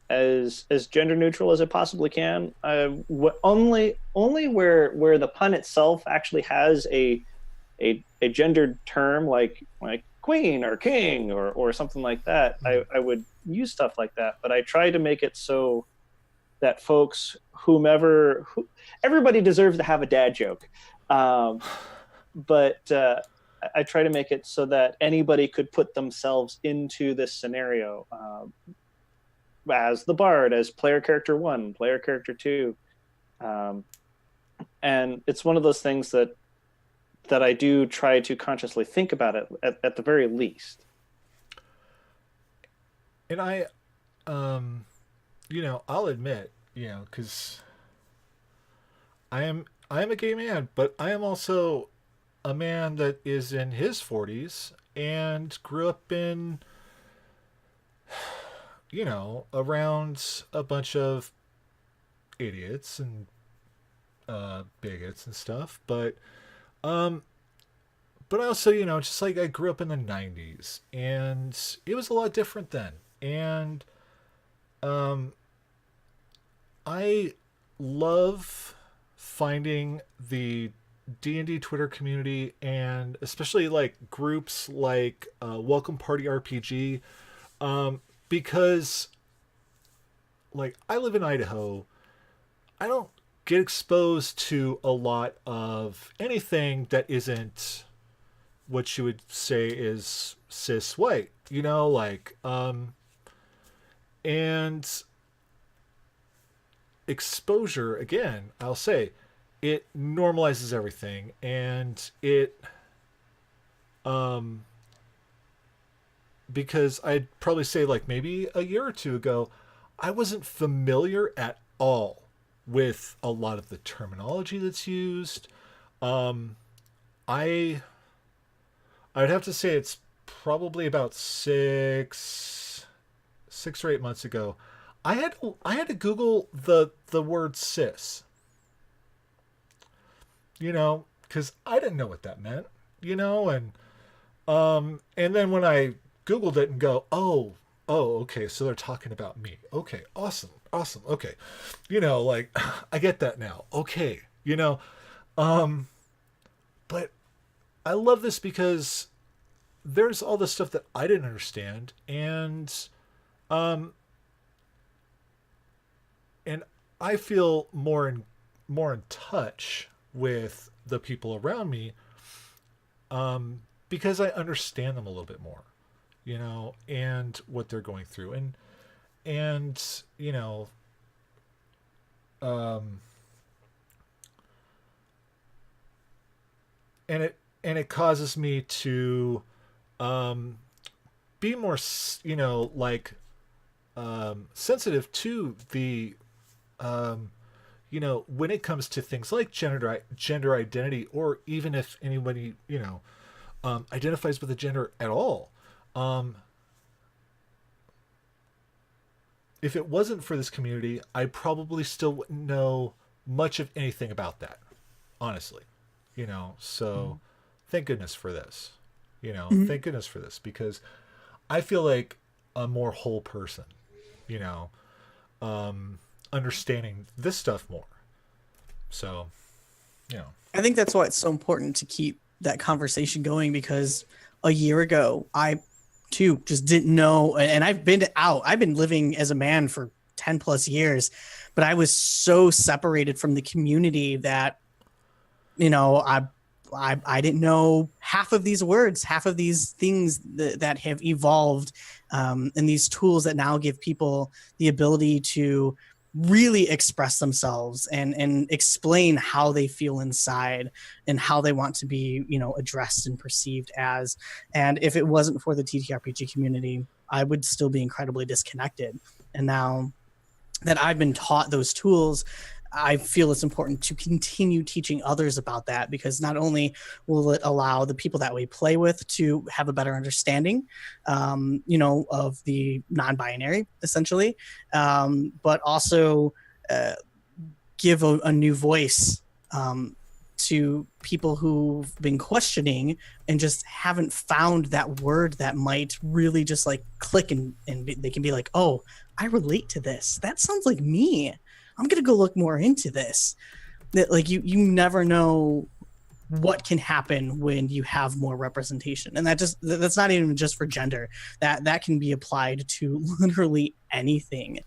as gender neutral as it possibly can. Only where the pun itself actually has a gendered term, like queen or king or something like that, I would use stuff like that. But I try to make it so that folks everybody deserves to have a dad joke. But I try to make it so that anybody could put themselves into this scenario, as the bard, as player character 1, player character 2. And it's one of those things that I do try to consciously think about it at the very least. And I, I'll admit, because I am a gay man, but I am also a man that is in his 40s and grew up in, around a bunch of idiots and bigots and stuff. But I also, just like I grew up in the 90s and it was a lot different then. And I love finding the D&D Twitter community, and especially like groups like Welcome Party RPG, because like I live in Idaho. I don't get exposed to a lot of anything that isn't what you would say is cis white, and exposure, again, I'll say, it normalizes everything, and it because I'd probably say like maybe a year or two ago, I wasn't familiar at all with a lot of the terminology that's used. I'd have to say it's probably about 6 or 8 months ago. I had to Google the word cis. Because I didn't know what that meant. And then when I Googled it and go, oh, okay, so they're talking about me. Okay, awesome, okay. Like I get that now. Okay, but I love this because there's all this stuff that I didn't understand, and I feel more in touch with the people around me, because I understand them a little bit more, and what they're going through, and it causes me to be more sensitive to the when it comes to things like gender identity, or even if anybody identifies with a gender at all, if it wasn't for this community, I probably still wouldn't know much of anything about that, honestly. So thank goodness for this. Thank goodness for this, because I feel like a more whole person, understanding this stuff more. So, I think that's why it's so important to keep that conversation going, because a year ago, I too just didn't know. And I've been living as a man for 10 plus years, but I was so separated from the community that, I didn't know half of these words, half of these things that have evolved, and these tools that now give people the ability to really express themselves and explain how they feel inside and how they want to be, addressed and perceived as. And if it wasn't for the TTRPG community, I would still be incredibly disconnected. And now that I've been taught those tools, I feel it's important to continue teaching others about that, because not only will it allow the people that we play with to have a better understanding, of the non-binary, essentially, but also give a new voice to people who've been questioning and just haven't found that word that might really just like click, and they can be like, oh, I relate to this. That sounds like me. I'm going to go look more into this. That like you never know what can happen when you have more representation. And that's not even just for gender. That can be applied to literally anything.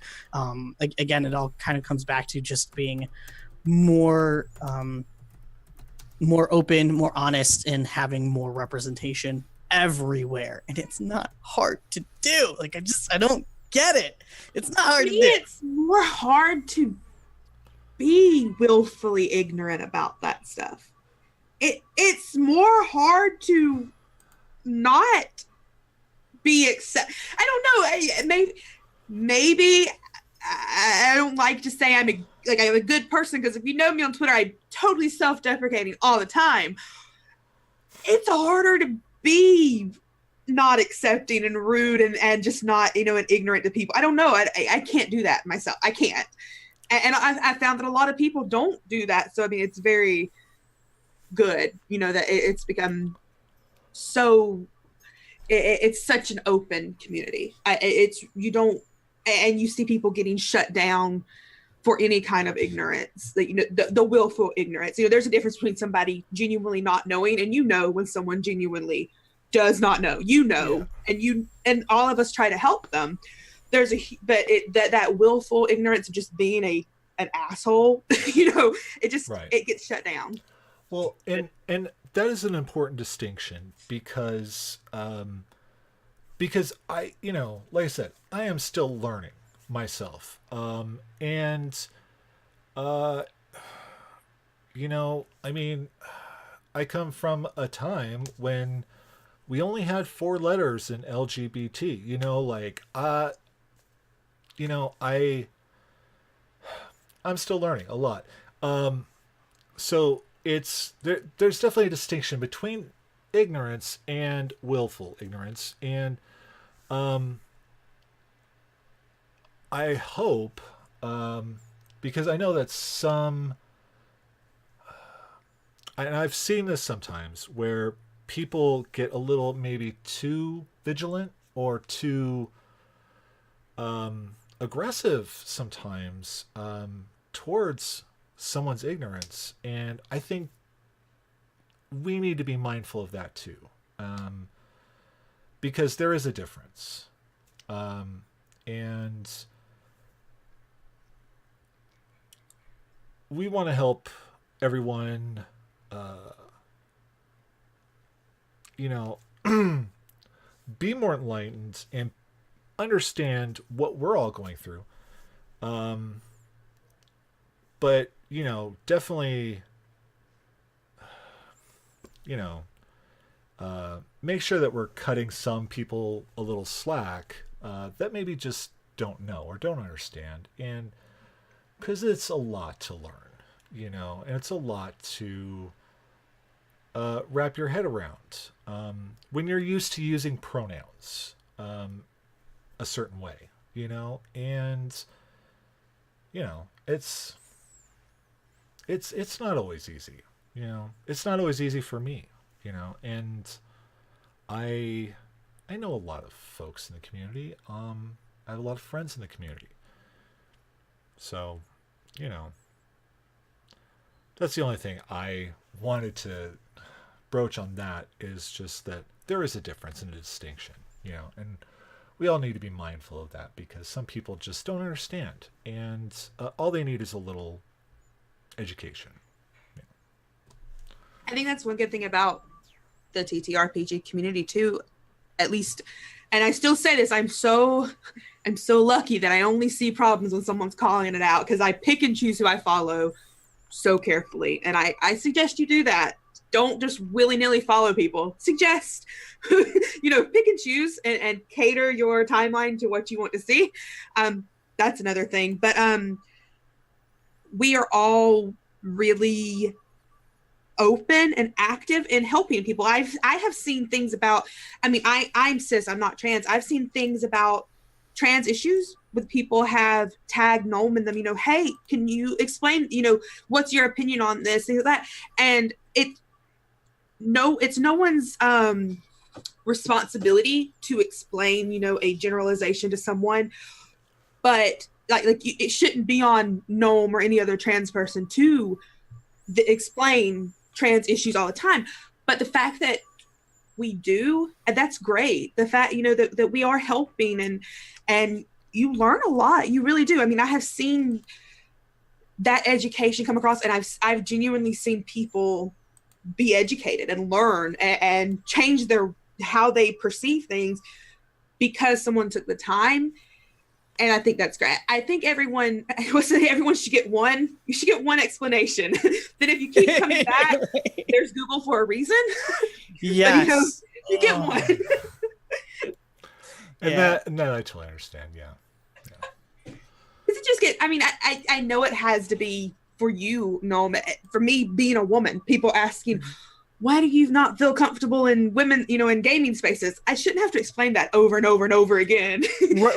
Again, it all kind of comes back to just being more more open, more honest, and having more representation everywhere. And it's not hard to do. Like I don't get it. It's not hard to do. It's more hard to be willfully ignorant about that stuff. It's more hard to not be I don't know. Maybe I don't like to say I'm a good person, because if you know me on Twitter, I'm totally self-deprecating all the time. It's harder to be not accepting and rude and just not, and ignorant to people. I don't know. I can't do that myself. I can't. And I found that a lot of people don't do that. So, I mean, it's very good, that it's become so, it's such an open community. And you see people getting shut down for any kind of ignorance, the willful ignorance. There's a difference between somebody genuinely not knowing and when someone genuinely does not know, and all of us try to help them. That willful ignorance of just being an asshole, it gets shut down. Well, and that is an important distinction because I, like I said, I am still learning myself. I mean, I come from a time when we only had 4 letters in LGBT, I'm still learning a lot. So there's definitely a distinction between ignorance and willful ignorance. And I hope, because I know that and I've seen this sometimes where people get a little maybe too vigilant or too aggressive sometimes towards someone's ignorance. And I think we need to be mindful of that too, because there is a difference. And we want to help everyone, be more enlightened and understand what we're all going through. But, definitely, make sure that we're cutting some people a little slack that maybe just don't know or don't understand. And because it's a lot to learn, and it's a lot to wrap your head around when you're used to using pronouns a certain way, and it's not always easy, it's not always easy for me, and I know a lot of folks in the community. I have a lot of friends in the community, so that's the only thing I wanted to broach on. That is just that there is a difference and a distinction, and we all need to be mindful of that, because some people just don't understand, and all they need is a little education. I think that's one good thing about the TTRPG community too, at least. And I still say this, I'm so lucky that I only see problems when someone's calling it out, because I pick and choose who I follow so carefully. And I suggest you do that. Don't just willy-nilly follow people. Suggest, pick and choose and cater your timeline to what you want to see. That's another thing. But we are all really open and active in helping people. I have seen things about, I'm cis, I'm not trans. I've seen things about trans issues with people have tagged Gnome in them, hey, can you explain, what's your opinion on this, things like that. And it's no one's responsibility to explain, a generalization to someone, but it shouldn't be on Gnome or any other trans person to explain trans issues all the time. But the fact that we do, and that's great. The fact, that we are helping and you learn a lot. You really do. I mean, I have seen that education come across, and I've genuinely seen people be educated and learn and change how they perceive things because someone took the time. And I think that's great. I think everyone should get one. You should get one explanation. That if you keep coming back, there's Google for a reason. Yes. But, you get one. And that I totally understand. Yeah. It just get. I mean, I know it has to be for you, Noam. For me, being a woman, people asking, why do you not feel comfortable in women, in gaming spaces? I shouldn't have to explain that over and over and over again.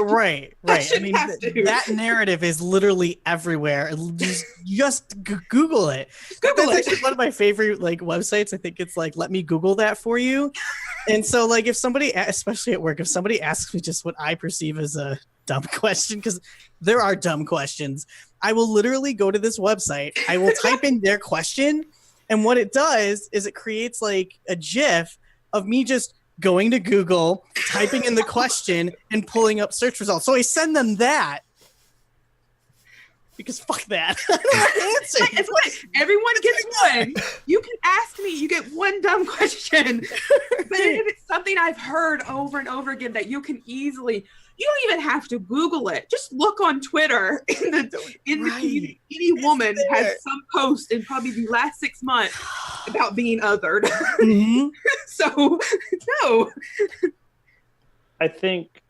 Right. I mean, that narrative is literally everywhere. Just Google it. Google That's it. actually one of my favorite websites. I think it's let me Google that for you. And so if somebody, especially at work, if somebody asks me just what I perceive as a dumb question, because there are dumb questions, I will literally go to this website. I will type in their question. And what it does is it creates a GIF of me just going to Google, typing in the question, and pulling up search results. So I send them that because fuck that. It's like everyone gets one. You can ask me, you get one dumb question. But if it's something I've heard over and over again that you can easily, you don't even have to Google it. Just look on Twitter in the community. Any woman has some post in probably the last 6 months about being othered. Mm-hmm. So no. I think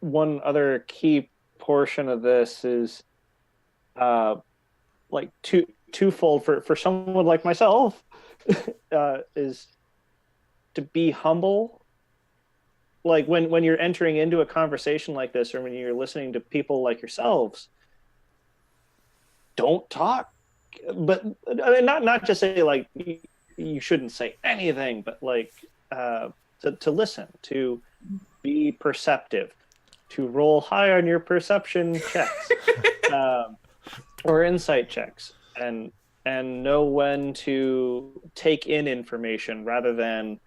one other key portion of this is twofold for someone like myself is to be humble. When you're entering into a conversation like this, or when you're listening to people like yourselves, don't talk. But not just say you shouldn't say anything, but to listen, to be perceptive, to roll high on your perception checks or insight checks, and know when to take in information rather than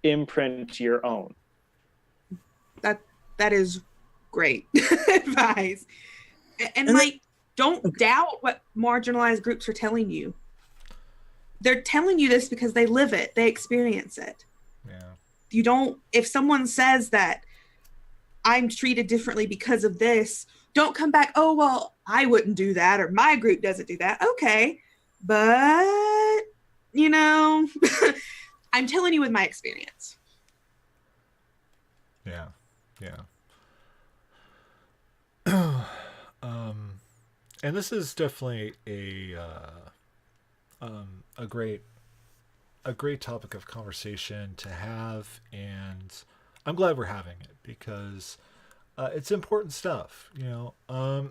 imprint your own. That is great advice. And don't doubt what marginalized groups are telling you. They're telling you this because they live it, they experience it. Yeah. If someone says that I'm treated differently because of this, don't come back, oh well, I wouldn't do that, or my group doesn't do that. Okay. But I'm telling you with my experience. Yeah. And this is definitely a great topic of conversation to have, and I'm glad we're having it because it's important stuff. I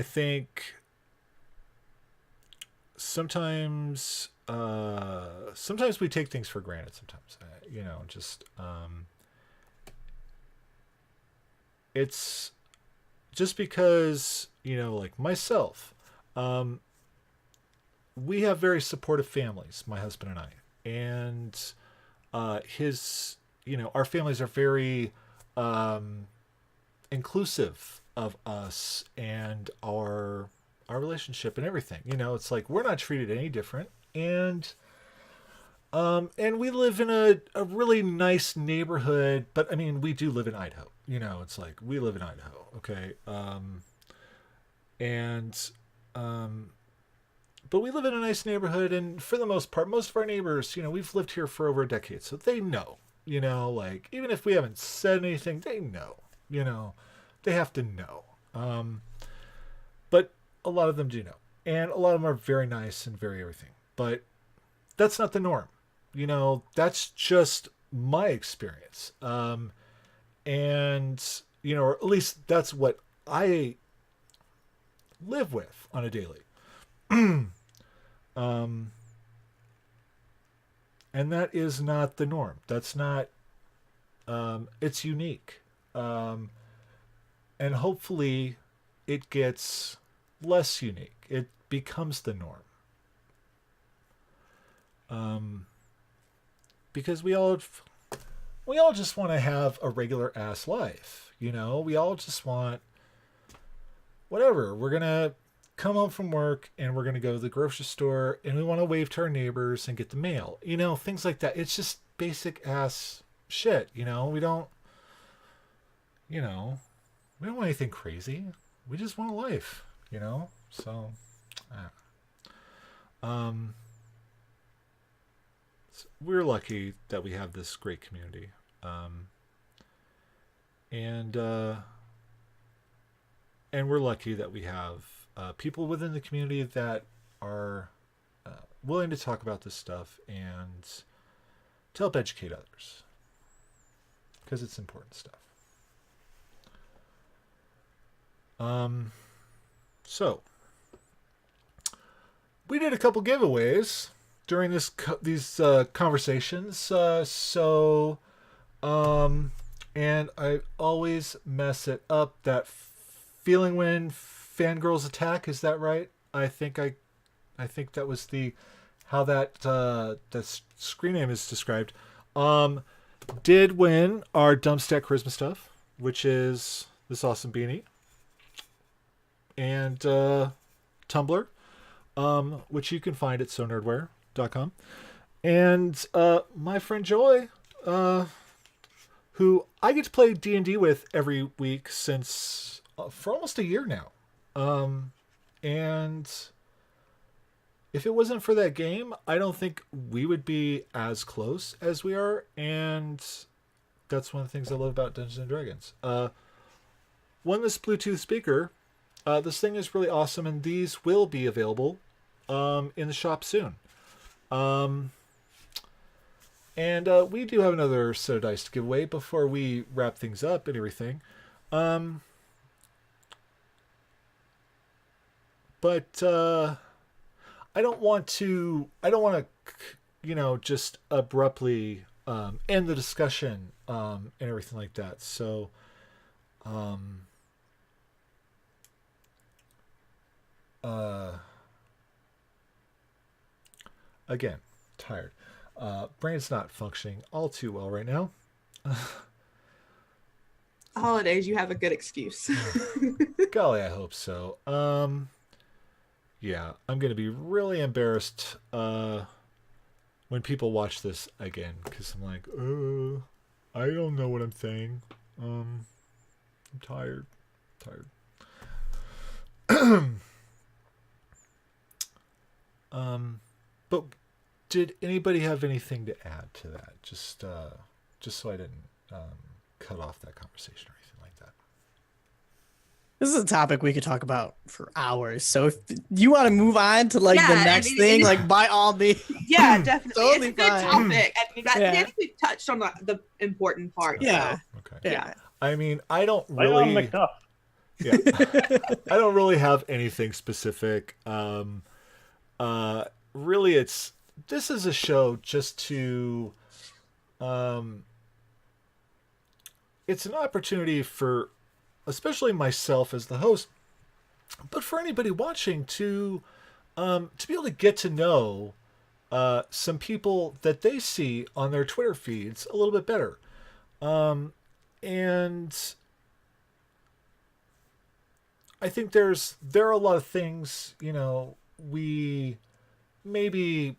think sometimes we take things for granted. Sometimes, it's just because myself, we have very supportive families, my husband and I, and our families are very inclusive of us and our relationship and everything. It's we're not treated any different, and we live in a really nice neighborhood, but I mean, we do live in Idaho. It's we live in Idaho, okay? But we live in a nice neighborhood, and for the most part, most of our neighbors, we've lived here for over a decade, so they know, even if we haven't said anything, they know, they have to know. But a lot of them do know, and a lot of them are very nice and very everything, but that's not the norm. That's just my experience. And, or at least that's what I live with on a daily. And that is not the norm. That's not, it's unique. And hopefully it gets less unique. It becomes the norm. Because we all we all just want to have a regular ass life. You know, we all just want whatever. We're going to come home from work and we're going to go to the grocery store and we want to wave to our neighbors and get the mail. You know, things like that. It's just basic ass shit. You know, we don't want anything crazy. We just want a life, you know? So, we're lucky that we have this great community. And we're lucky that we have people within the community that are willing to talk about this stuff and to help educate others. Because it's important stuff. So we did a couple giveaways during these conversations. And I always mess it up. That feeling when fangirls attack, is that right? I think that was how that screen name is described. Did win our Dumpstack Charisma stuff, which is this awesome beanie. And Tumblr, which you can find at sonerdware.com. And my friend Joy, who I get to play D&D with every week since for almost a year now. And if it wasn't for that game, I don't think we would be as close as we are. And that's one of the things I love about Dungeons and Dragons. Won this Bluetooth speaker. This thing is really awesome, and these will be available in the shop soon. And we do have another set of dice to give away before we wrap things up and everything. But I don't want to, just abruptly end the discussion and everything like that. So, again, tired. Brain's not functioning all too well right now. Holidays, you have a good excuse. Golly, I hope so. Yeah, I'm going to be really embarrassed when people watch this again, because I'm like, I don't know what I'm saying. I'm tired. But did anybody have anything to add to that? Just so I didn't cut off that conversation or anything like that. This is a topic we could talk about for hours. So if you want to move on to the next thing, by all means. Yeah, definitely. Totally it's a good fine. topic. I mean, I think we've touched on the important part. Yeah. So. Okay. Yeah. I mean, I don't Right on, really. McDuff. Yeah. I don't really have anything specific. Really, this is a show just to. It's an opportunity for, especially myself as the host, but for anybody watching to be able to get to know some people that they see on their Twitter feeds a little bit better. And I think there are a lot of things, we maybe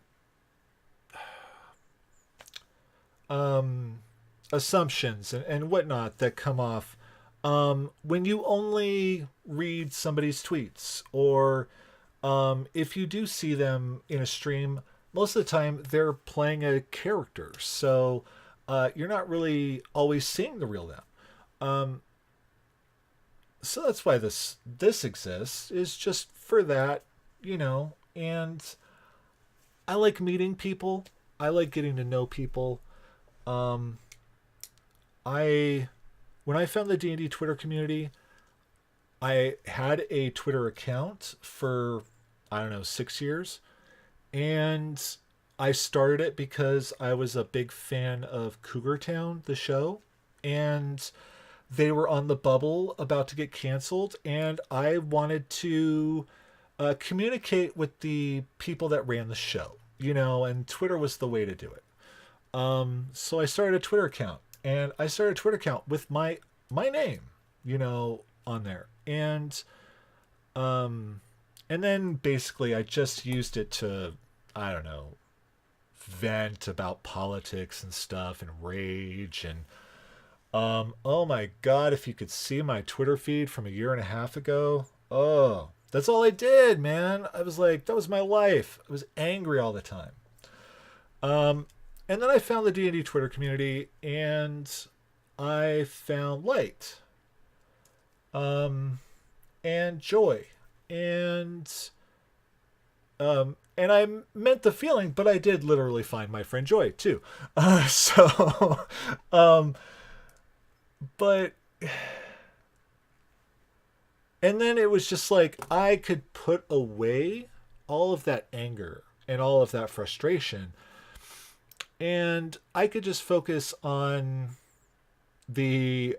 assumptions and whatnot that come off when you only read somebody's tweets, or if you do see them in a stream, most of the time they're playing a character, so you're not really always seeing the real them. So that's why this exists, is just for that, and I like meeting people. I like getting to know people. When I found the D&D Twitter community, I had a Twitter account for, 6 years. And I started it because I was a big fan of Cougar Town, the show. And they were on the bubble about to get canceled. And I wanted to communicate with the people that ran the show, and Twitter was the way to do it. So I started a Twitter account. and I started a Twitter account with my name, on there, and then basically I just used it to, I don't know, vent about politics and stuff and rage and oh my god, if you could see my Twitter feed from a year and a half ago. Oh, that's all I did, man. I was like, that was my life. I was angry all the time. And then I found the D&D Twitter community, and I found light, and joy, and I meant the feeling, but I did literally find my friend Joy too. But, and then it was just like I could put away all of that anger and all of that frustration, and I could just focus on the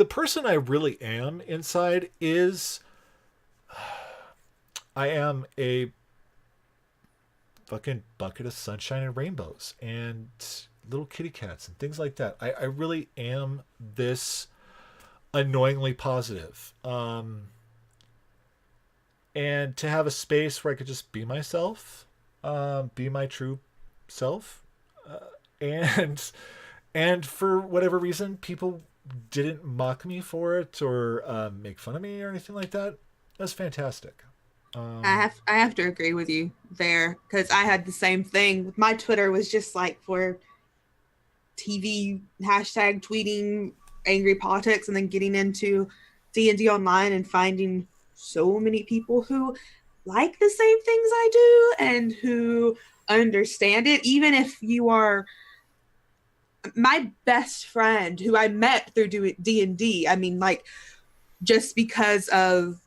person I really am inside is I am a fucking bucket of sunshine and rainbows and little kitty cats and things like that. I really am this annoyingly positive. And to have a space where I could just be myself, be my true self, and for whatever reason, people didn't mock me for it or make fun of me or anything like that. That's fantastic. I have to agree with you there, because I had the same thing. My Twitter was just like for TV hashtag tweeting angry politics, and then getting into D&D online and finding so many people who like the same things I do and who understand it. Even if you are my best friend who I met through D&D, I mean, like, just because of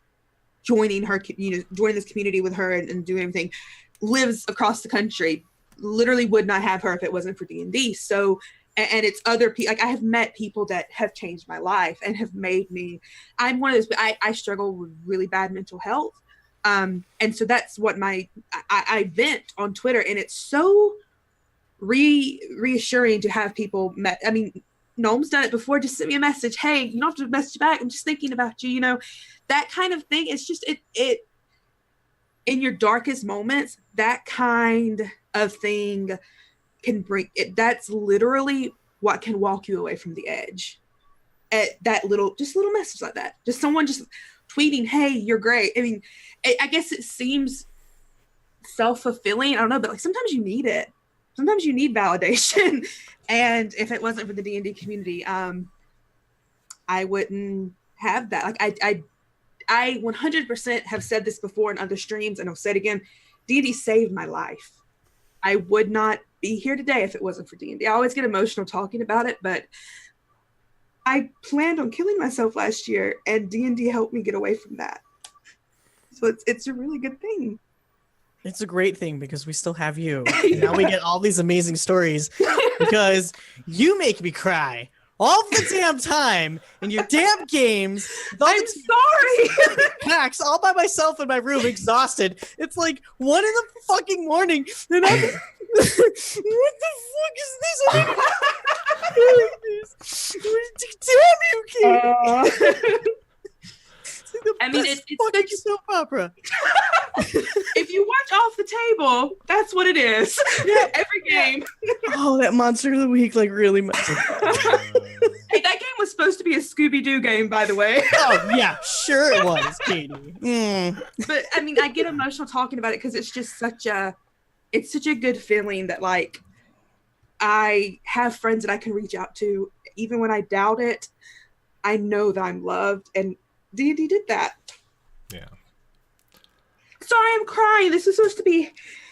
joining her, joining this community with her and doing everything, lives across the country. Literally would not have her if it wasn't for D&D. So, and it's other people, like I have met people that have changed my life and have made me, I'm one of those, I struggle with really bad mental health. And so that's what I vent on Twitter, and it's so reassuring to have people met. I mean, Noam's done it before. Just send me a message. Hey, you don't have to message back. I'm just thinking about you, that kind of thing. It's just, it in your darkest moments, that kind of thing can bring it. That's literally what can walk you away from the edge. At that little message like that, just someone just tweeting, hey, you're great. I mean, I guess it seems self-fulfilling. I don't know, but like sometimes you need it. Sometimes you need validation. And if it wasn't for the D&D community, I wouldn't have that. Like I 100% have said this before in other streams, and I'll say it again. D&D saved my life. I would not be here today if it wasn't for D&D. I always get emotional talking about it, but I planned on killing myself last year, and D&D helped me get away from that. So it's a really good thing. It's a great thing because we still have you. And now we get all these amazing stories because you make me cry all the damn time in your damn games. I'm sorry. Packs all by myself in my room, exhausted. It's like 1 in the fucking morning, and I'm what the fuck is this? Damn you, kid. I mean, it's fucking soap opera. If you watch Off the Table, that's what it is. Yeah, every game. Oh, that Monster of the Week, like, really much. Hey, that game was supposed to be a Scooby-Doo game, by the way. Oh, yeah, sure it was, Katie. Mm. But, I mean, I get emotional talking about it because it's just such a good feeling that, like, I have friends that I can reach out to. Even when I doubt it, I know that I'm loved, and D&D did that. Yeah. Sorry, I'm crying. This is supposed to be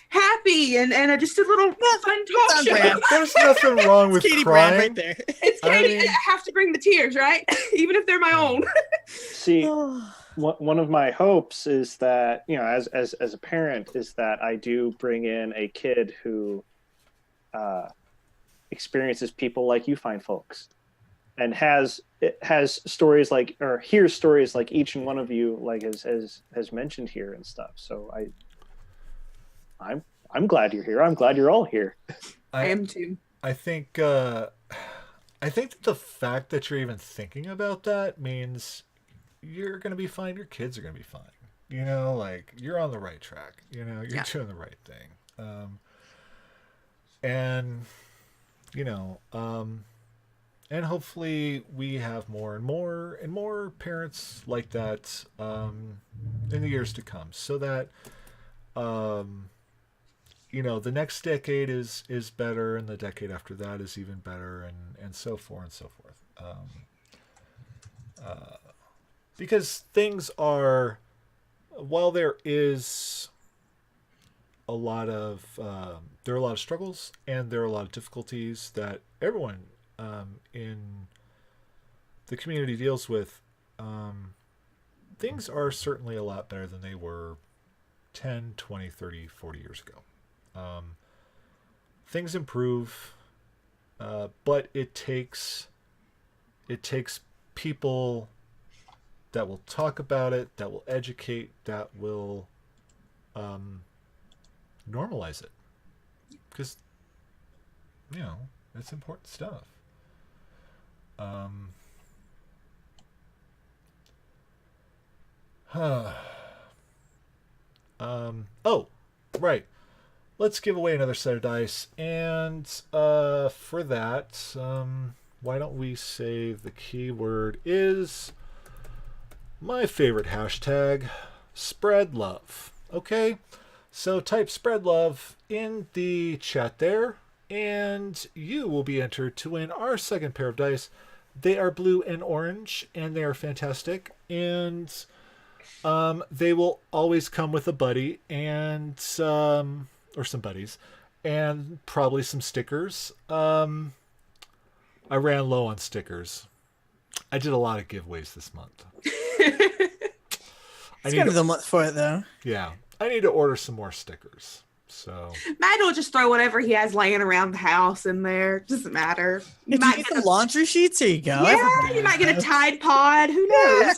happy and just a little fun talk show. There's nothing wrong with Katie crying. Brand right there. It's Katie. I mean, I have to bring the tears, right? Even if they're my own. See, one of my hopes is that, as a parent, is that I do bring in a kid who experiences people like you fine folks, and has stories like, or hears stories like each and one of you like has mentioned here and stuff. So I'm glad you're here. I'm glad you're all here. I am too. I think I think that the fact that you're even thinking about that means you're going to be fine. Your kids are going to be fine. You know, like you're on the right track. You know, you're doing the right thing. And, you know, and hopefully we have more and more and more parents like that in the years to come, so that you know, the next decade is better, and the decade after that is even better, and so forth and so forth. Because things are, while there is a lot of there are a lot of struggles and there are a lot of difficulties that everyone in the community deals with, things are certainly a lot better than they were 10, 20, 30, 40 years ago. Things improve, but it takes people that will talk about it, that will educate, that will normalize it, because you know it's important stuff. Oh, right. Let's give away another set of dice, and for that, why don't we say the keyword is my favorite hashtag, spread love. Okay, so type spread love in the chat there, and you will be entered to win our second pair of dice. They are blue and orange, and they are fantastic, and they will always come with a buddy and or some buddies, and probably some stickers. I ran low on stickers. I did a lot of giveaways this month. It's kind of the month for it, though. Yeah, I need to order some more stickers. So Matt will just throw whatever he has laying around the house in there. Doesn't matter. If you get the laundry sheets, here you go. Yeah, you might get a Tide Pod. Who knows?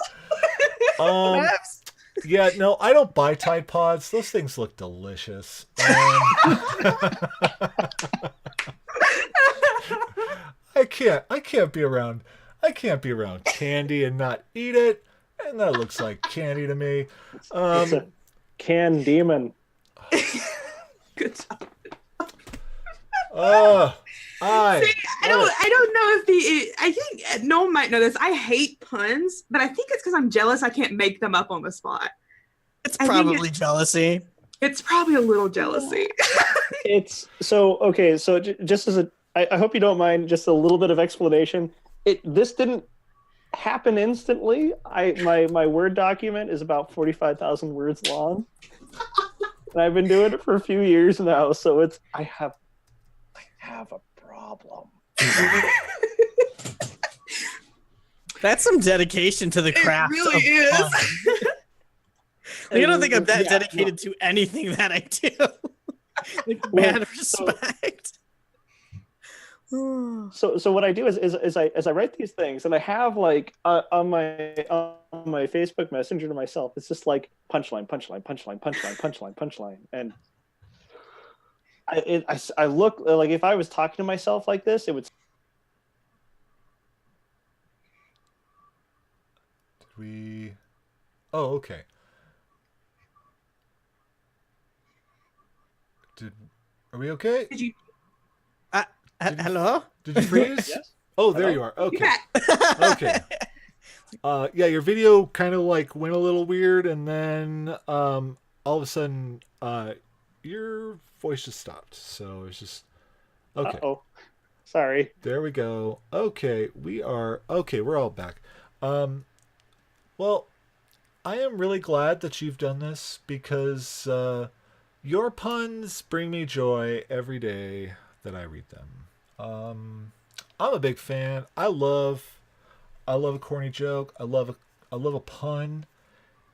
Yeah, no, I don't buy Tide Pods. Those things look delicious. I can't be around candy and not eat it, and that looks like candy to me. It's a can demon. Good job. I don't know if I think no one might know this. I hate puns, but I think it's because I'm jealous I can't make them up on the spot. It's probably jealousy. It's probably a little jealousy. It's so okay. So just as I hope you don't mind just a little bit of explanation. This didn't happen instantly. My Word document is about 45,000 words long, and I've been doing it for a few years now. So I have a problem. That's some dedication to the craft. It really is. I don't think I'm that dedicated to anything that I do. Like, mad respect. So what I do is I write these things, and I have like on my Facebook Messenger to myself, it's just like punchline, and I look like if I was talking to myself like this, it would. Oh, okay. Are we okay? Did you? Hello? Did you freeze? Yes. Oh, there you are. Okay. Okay. Yeah, your video kind of like went a little weird, and then all of a sudden, your voice just stopped. So it's just okay. Uh-oh. Sorry. There we go. Okay, we're all back. Well, I am really glad that you've done this, because your puns bring me joy every day that I read them. I'm a big fan. I love a corny joke. I love a pun,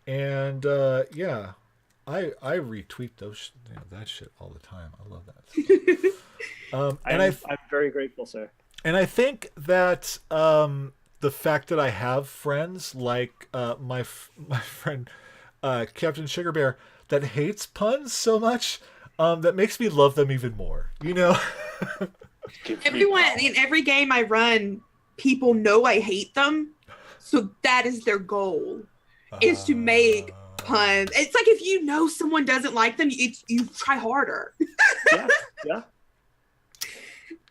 and yeah, I retweet that shit all the time. I love that. I'm very grateful, sir. And I think that the fact that I have friends like my friend Captain Sugar Bear that hates puns so much, that makes me love them even more. You know. Everyone in every game I run, people know I hate them, so that is their goal, is to make puns. It's like if you know someone doesn't like them, you try harder.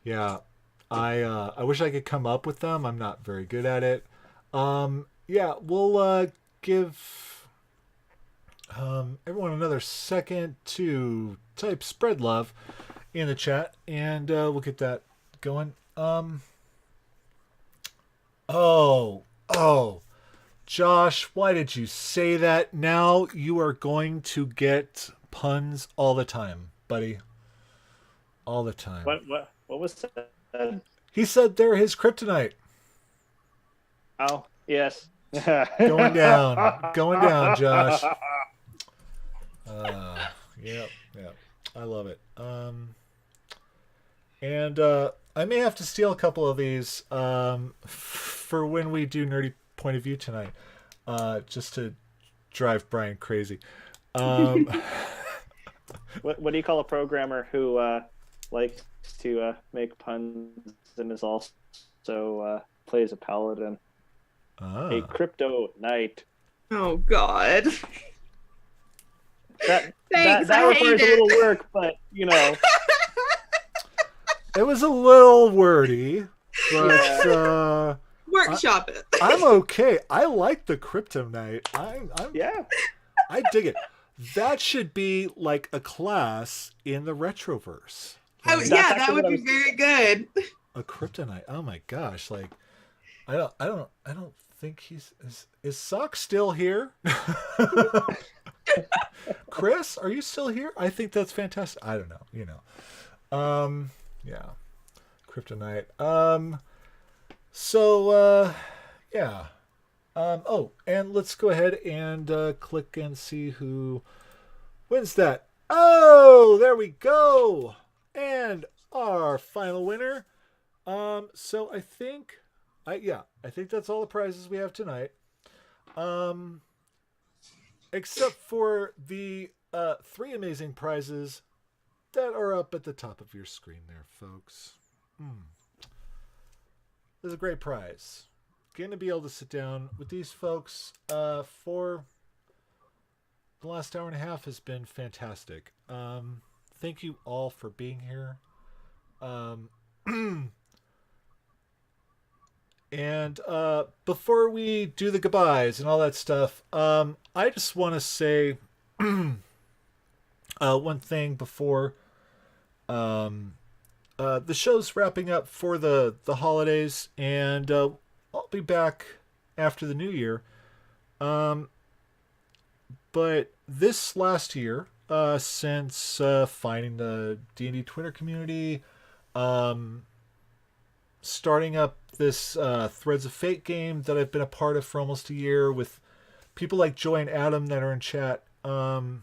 Yeah. I wish I could come up with them. I'm not very good at it. Yeah, we'll give everyone another second to type spread love in the chat, and we'll get that going. Oh, Josh, why did you say that? Now you are going to get puns all the time, buddy. All the time. What was that? He said they're his kryptonite. Oh, yes. Going down, Josh. Yep. I love it. And I may have to steal a couple of these for when we do Nerdy Point of View tonight, just to drive Brian crazy. What do you call a programmer who likes to make puns and is also plays a paladin? A crypto knight. Oh God. That Thanks, I requires hate a little it. work, but you know. It was a little wordy, but Workshop it. I'm okay. I like the kryptonite. Yeah. I dig it. That should be like a class in the Retroverse. Oh Like, yeah, that would be very good. a kryptonite. Oh my gosh! Like, I don't think is Sock still here? Chris, are you still here? I think that's fantastic. I don't know. Yeah, kryptonite. Yeah. Oh, and let's go ahead and click and see who wins that. Oh, there we go. And our final winner. So I think that's all the prizes we have tonight. Except for the 3 amazing prizes that are up at the top of your screen there, folks. This is a great prize. Getting to be able to sit down with these folks for the last hour and a half has been fantastic. Thank you all for being here. And before we do the goodbyes and all that stuff, I just want to say one thing before the show's wrapping up for the holidays, and I'll be back after the new year. But this last year, since finding the D&D Twitter community, starting up this Threads of Fate game that I've been a part of for almost a year with people like Joy and Adam that are in chat, all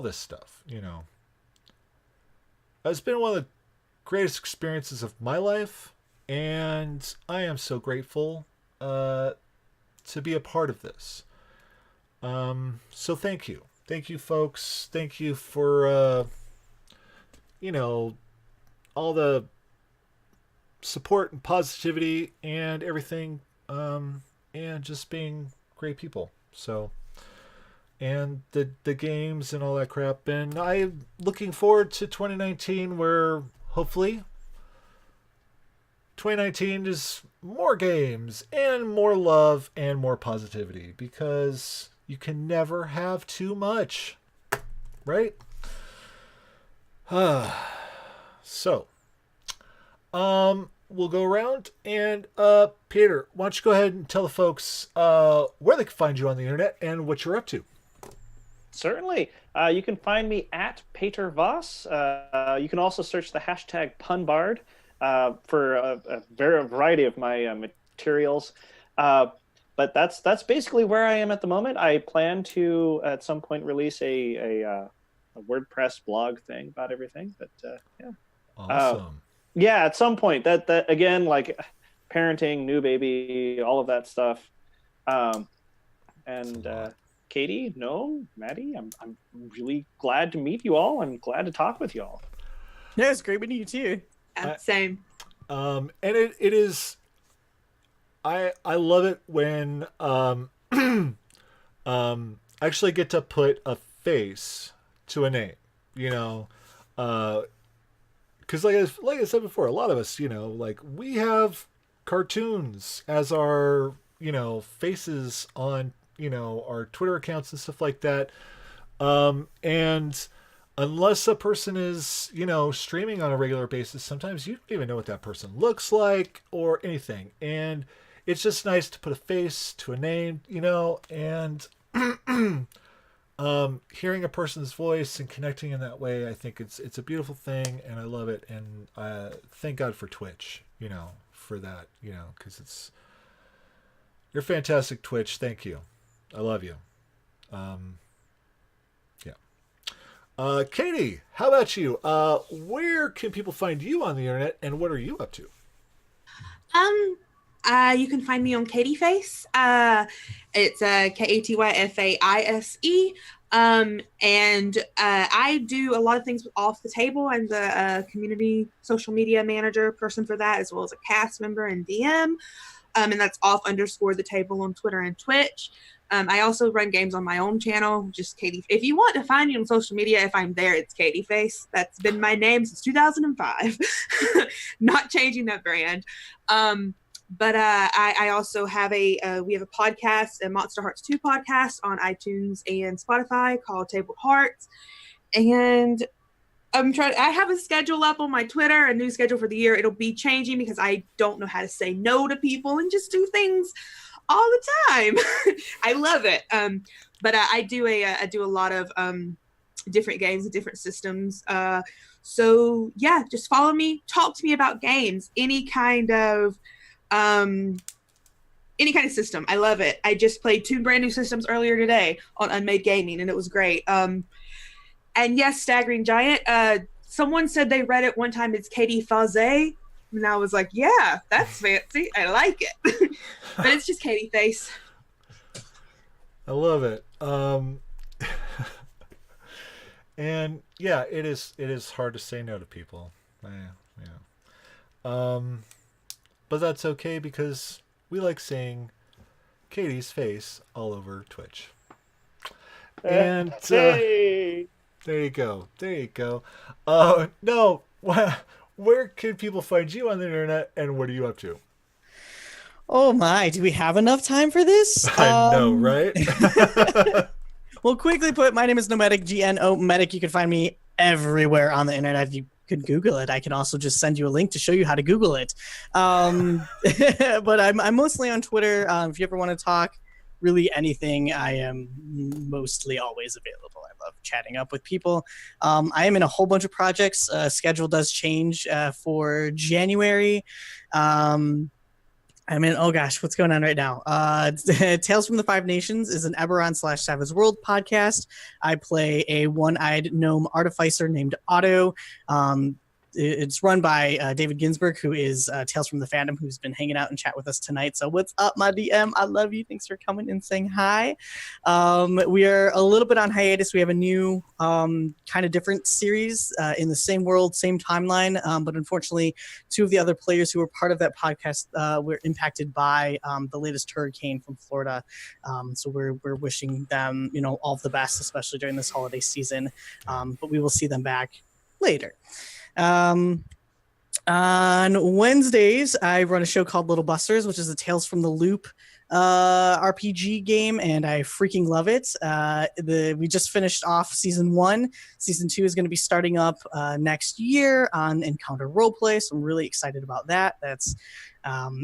this stuff, It's been one of the greatest experiences of my life, and I am so grateful to be a part of this. So thank you. Thank you, folks. Thank you for, all the support and positivity and everything, and just being great people. So, and the games and all that crap. And I'm looking forward to 2019, where hopefully 2019 is more games and more love and more positivity, because you can never have too much, right? So, we'll go around, and Peter, why don't you go ahead and tell the folks where they can find you on the internet and what you're up to. Certainly. You can find me at Peter Voss. You can also search the hashtag PunBard for a variety of my materials. But that's basically where I am at the moment. I plan to at some point release a WordPress blog thing about everything. But yeah. Awesome. Yeah, at some point. That again, like parenting, new baby, all of that stuff. Katie, no, Matty, I'm really glad to meet you all. I'm glad to talk with you all. Yeah, it's great meeting you too. Same. And it is. I love it when I actually get to put a face to a name. You know, because like I said before, a lot of us, like we have cartoons as our faces on our Twitter accounts and stuff like that. And unless a person is streaming on a regular basis, sometimes you don't even know what that person looks like or anything. And it's just nice to put a face to a name, and hearing a person's voice and connecting in that way, I think it's a beautiful thing, and I love it. And thank God for Twitch, for that, because you're fantastic, Twitch. Thank you. I love you. Yeah. Katie, how about you? Where can people find you on the internet, and what are you up to? You can find me on Katie Face. It's KATYFAISE. And I do a lot of things with Off the Table. I'm the community social media manager person for that, as well as a cast member and DM. And that's off_the_table on Twitter and Twitch. I also run games on my own channel, just Katie. If you want to find me on social media, if I'm there, it's Katie Face. That's been my name since 2005. Not changing that brand. But I also have we have a podcast, a Monster Hearts 2 podcast on iTunes and Spotify called Table Hearts. And I have a schedule up on my Twitter, a new schedule for the year. It'll be changing because I don't know how to say no to people and just do things all the time. I love it. But I do a lot of different games and different systems. So yeah, just follow me, talk to me about games, any kind of system. I love it. I just played 2 brand new systems earlier today on Unmade Gaming, and it was great. And yes, Staggering Giant. Someone said they read it one time. It's Katie Faze, and I was like, yeah, that's fancy. I like it. But it's just Katie Face. I love it. And yeah, it is hard to say no to people. Yeah. But that's okay because we like seeing Katie's face all over Twitch. And hey. There you go. No, where can people find you on the internet, and what are you up to? Oh my, do we have enough time for this? I know, right? Well, quickly put, my name is Nomadic, GNO Medic. You can find me everywhere on the internet. You could Google it. I can also just send you a link to show you how to Google it. But I'm mostly on Twitter. If you ever want to talk really anything, I am mostly always available. I love chatting up with people. I am in a whole bunch of projects. Schedule does change for January. I'm in, oh gosh, what's going on right now? Tales from the Five Nations is an Eberron/Savage World podcast. I play a one-eyed gnome artificer named Otto. It's run by David Ginsburg, who is Tales from the Fandom, who's been hanging out and chat with us tonight. So what's up, my DM? I love you. Thanks for coming and saying hi. We are a little bit on hiatus. We have a new kind of different series in the same world, same timeline. But unfortunately, 2 of the other players who were part of that podcast were impacted by the latest hurricane from Florida. So we're wishing them, all of the best, especially during this holiday season. But we will see them back later. On Wednesdays, I run a show called Little Busters, which is a Tales from the Loop RPG game, and I freaking love it. We just finished off season 1. Season 2 is going to be starting up next year on Encounter Roleplay, so I'm really excited about that. That's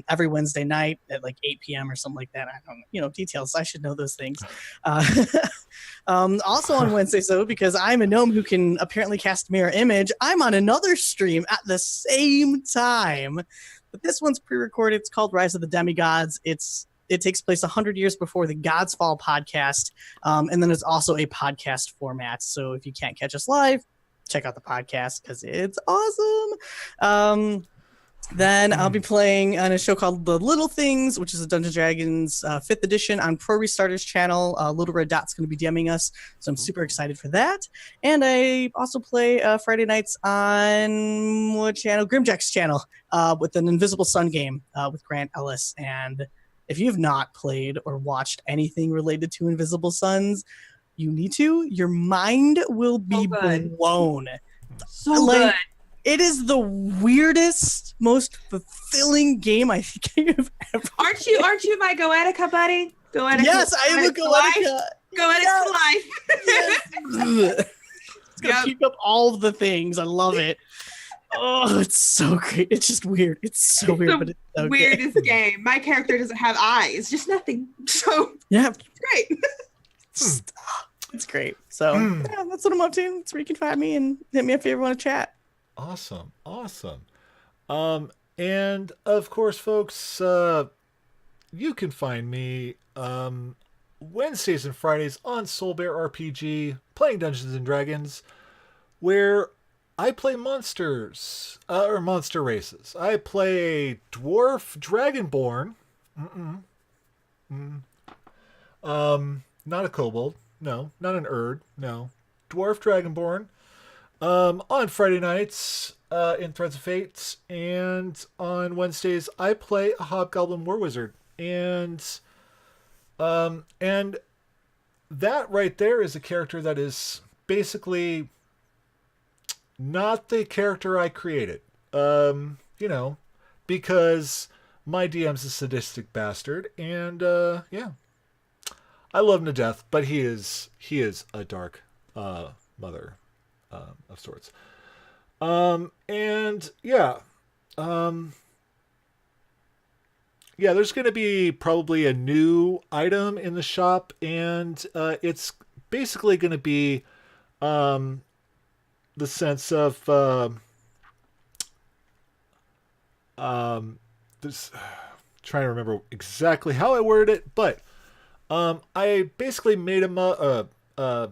every Wednesday night at like 8 p.m. or something like that. I don't know, details. I should know those things. Also on Wednesdays, though, because I'm a gnome who can apparently cast mirror image, I'm on another stream at the same time. But this one's pre-recorded. It's called Rise of the Demigods. It takes place 100 years before the Gods Fall podcast. And then it's also a podcast format. So if you can't catch us live, check out the podcast because it's awesome. Then I'll be playing on a show called The Little Things, which is a Dungeons & Dragons 5th edition on Pro Restarters channel. Little Red Dot's going to be DMing us, so I'm super excited for that. And I also play Friday nights on what channel? Grimjack's channel with an Invisible Sun game with Grant Ellis. And if you have not played or watched anything related to Invisible Suns, you need to. Your mind will be blown. So good. It is the weirdest, most fulfilling game I think I've ever. Aren't you my Goetica buddy? Goetica. Yes, I am a Goetica. Goetica for life. Yes. It's gonna keep up all of the things. I love it. Oh, it's so great. It's just weird. It's so weird, but it's so weirdest good. game. My character doesn't have eyes, just nothing. So Yeah, it's great. it's great. So yeah, that's what I'm up to. That's where you can find me and hit me if you ever want to chat. Awesome. And of course, folks, you can find me Wednesdays and Fridays on Soul Bear RPG, playing Dungeons and Dragons, where I play monsters or monster races. I play a dwarf dragonborn. Not a kobold. No, not an erd. No, dwarf dragonborn. On Friday nights, in Threads of Fate, and on Wednesdays, I play a Hobgoblin War Wizard, and that right there is a character that is basically not the character I created, because my DM's a sadistic bastard, and yeah, I love him to death, but he is a dark mother. Of sorts. And yeah. Yeah, there's going to be probably a new item in the shop, and it's basically going to be the sense of this. Trying to remember exactly how I worded it, but I basically made him what are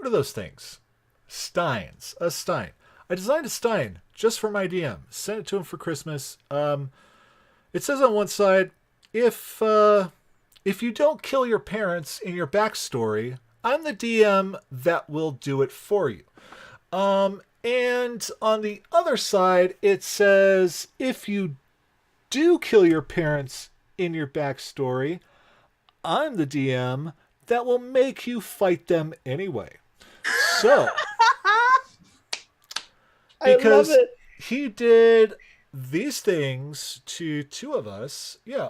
those things? Steins. A Stein. I designed a Stein just for my DM. Sent it to him for Christmas. It says on one side, if you don't kill your parents in your backstory, I'm the DM that will do it for you. And on the other side, it says, if you do kill your parents in your backstory, I'm the DM that will make you fight them anyway. So, because he did these things to two of us, yeah,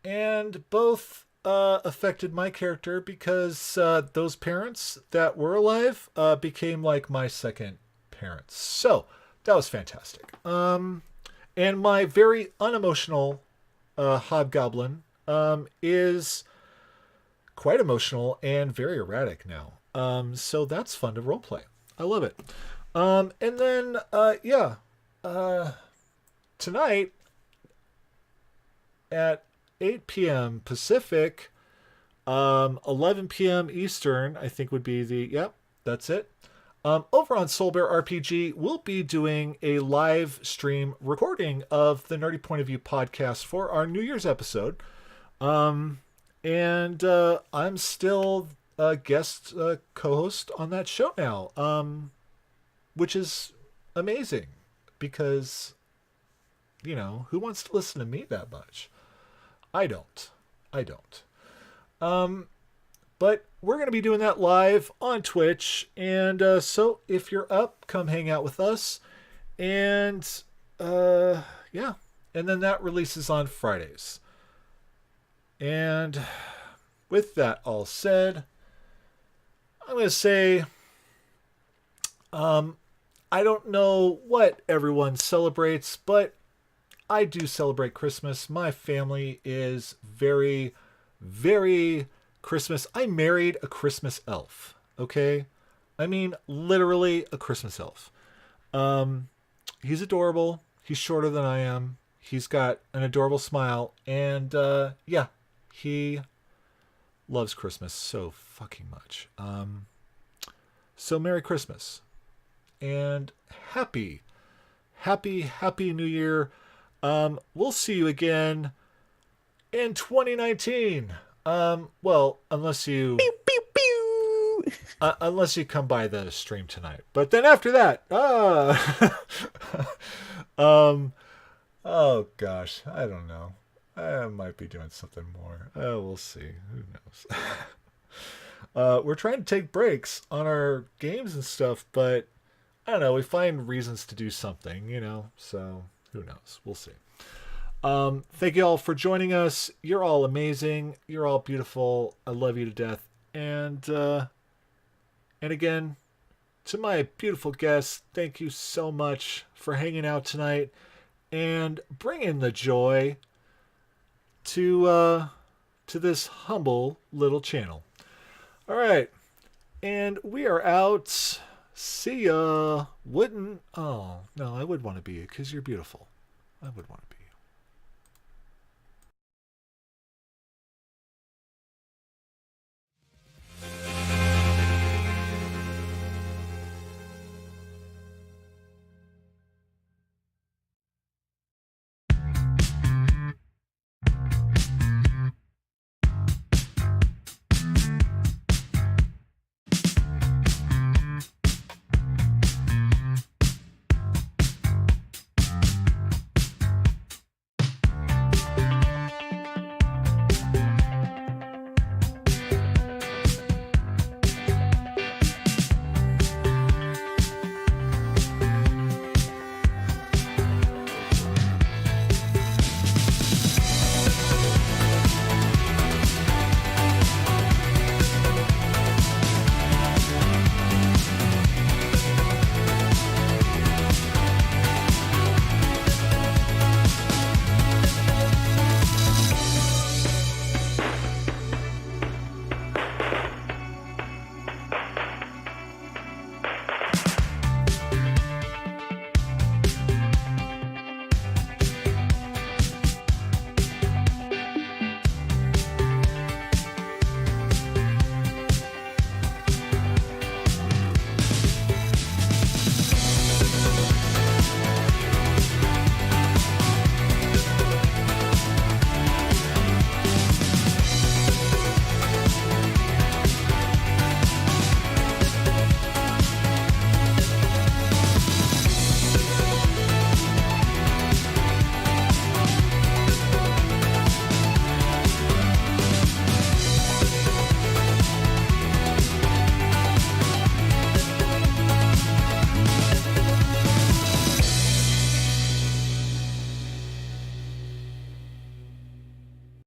and both affected my character because those parents that were alive became like my second parents. So that was fantastic. And my very unemotional hobgoblin is quite emotional and very erratic now. So that's fun to roleplay. I love it. And then, tonight at 8 p.m. Pacific, 11 p.m. Eastern, I think would be that's it. Over on Soul Bear RPG, we'll be doing a live stream recording of the Nerdy Point of View podcast for our New Year's episode. And I'm still a guest co-host on that show now, which is amazing because, who wants to listen to me that much? I don't. But we're going to be doing that live on Twitch. And so if you're up, come hang out with us. And yeah. And then that releases on Fridays. And with that all said, I'm going to say, I don't know what everyone celebrates, but I do celebrate Christmas. My family is very, very Christmas. I married a Christmas elf. Okay. I mean, literally a Christmas elf. He's adorable. He's shorter than I am. He's got an adorable smile. And, yeah, he loves Christmas so fucking much. So Merry Christmas and Happy happy New Year. We'll see you again in 2019. Well, unless you Pew pew. unless you come by the stream tonight. But then after that, oh gosh, I don't know. I might be doing something more. We'll see. Who knows? We're trying to take breaks on our games and stuff, but I don't know. We find reasons to do something, So who knows? We'll see. Thank you all for joining us. You're all amazing. You're all beautiful. I love you to death. And again, to my beautiful guests, thank you so much for hanging out tonight and bringing the joy to this humble little channel. All right, and we are out. See ya. Oh no, I would want to be, because you're beautiful. I would want to be.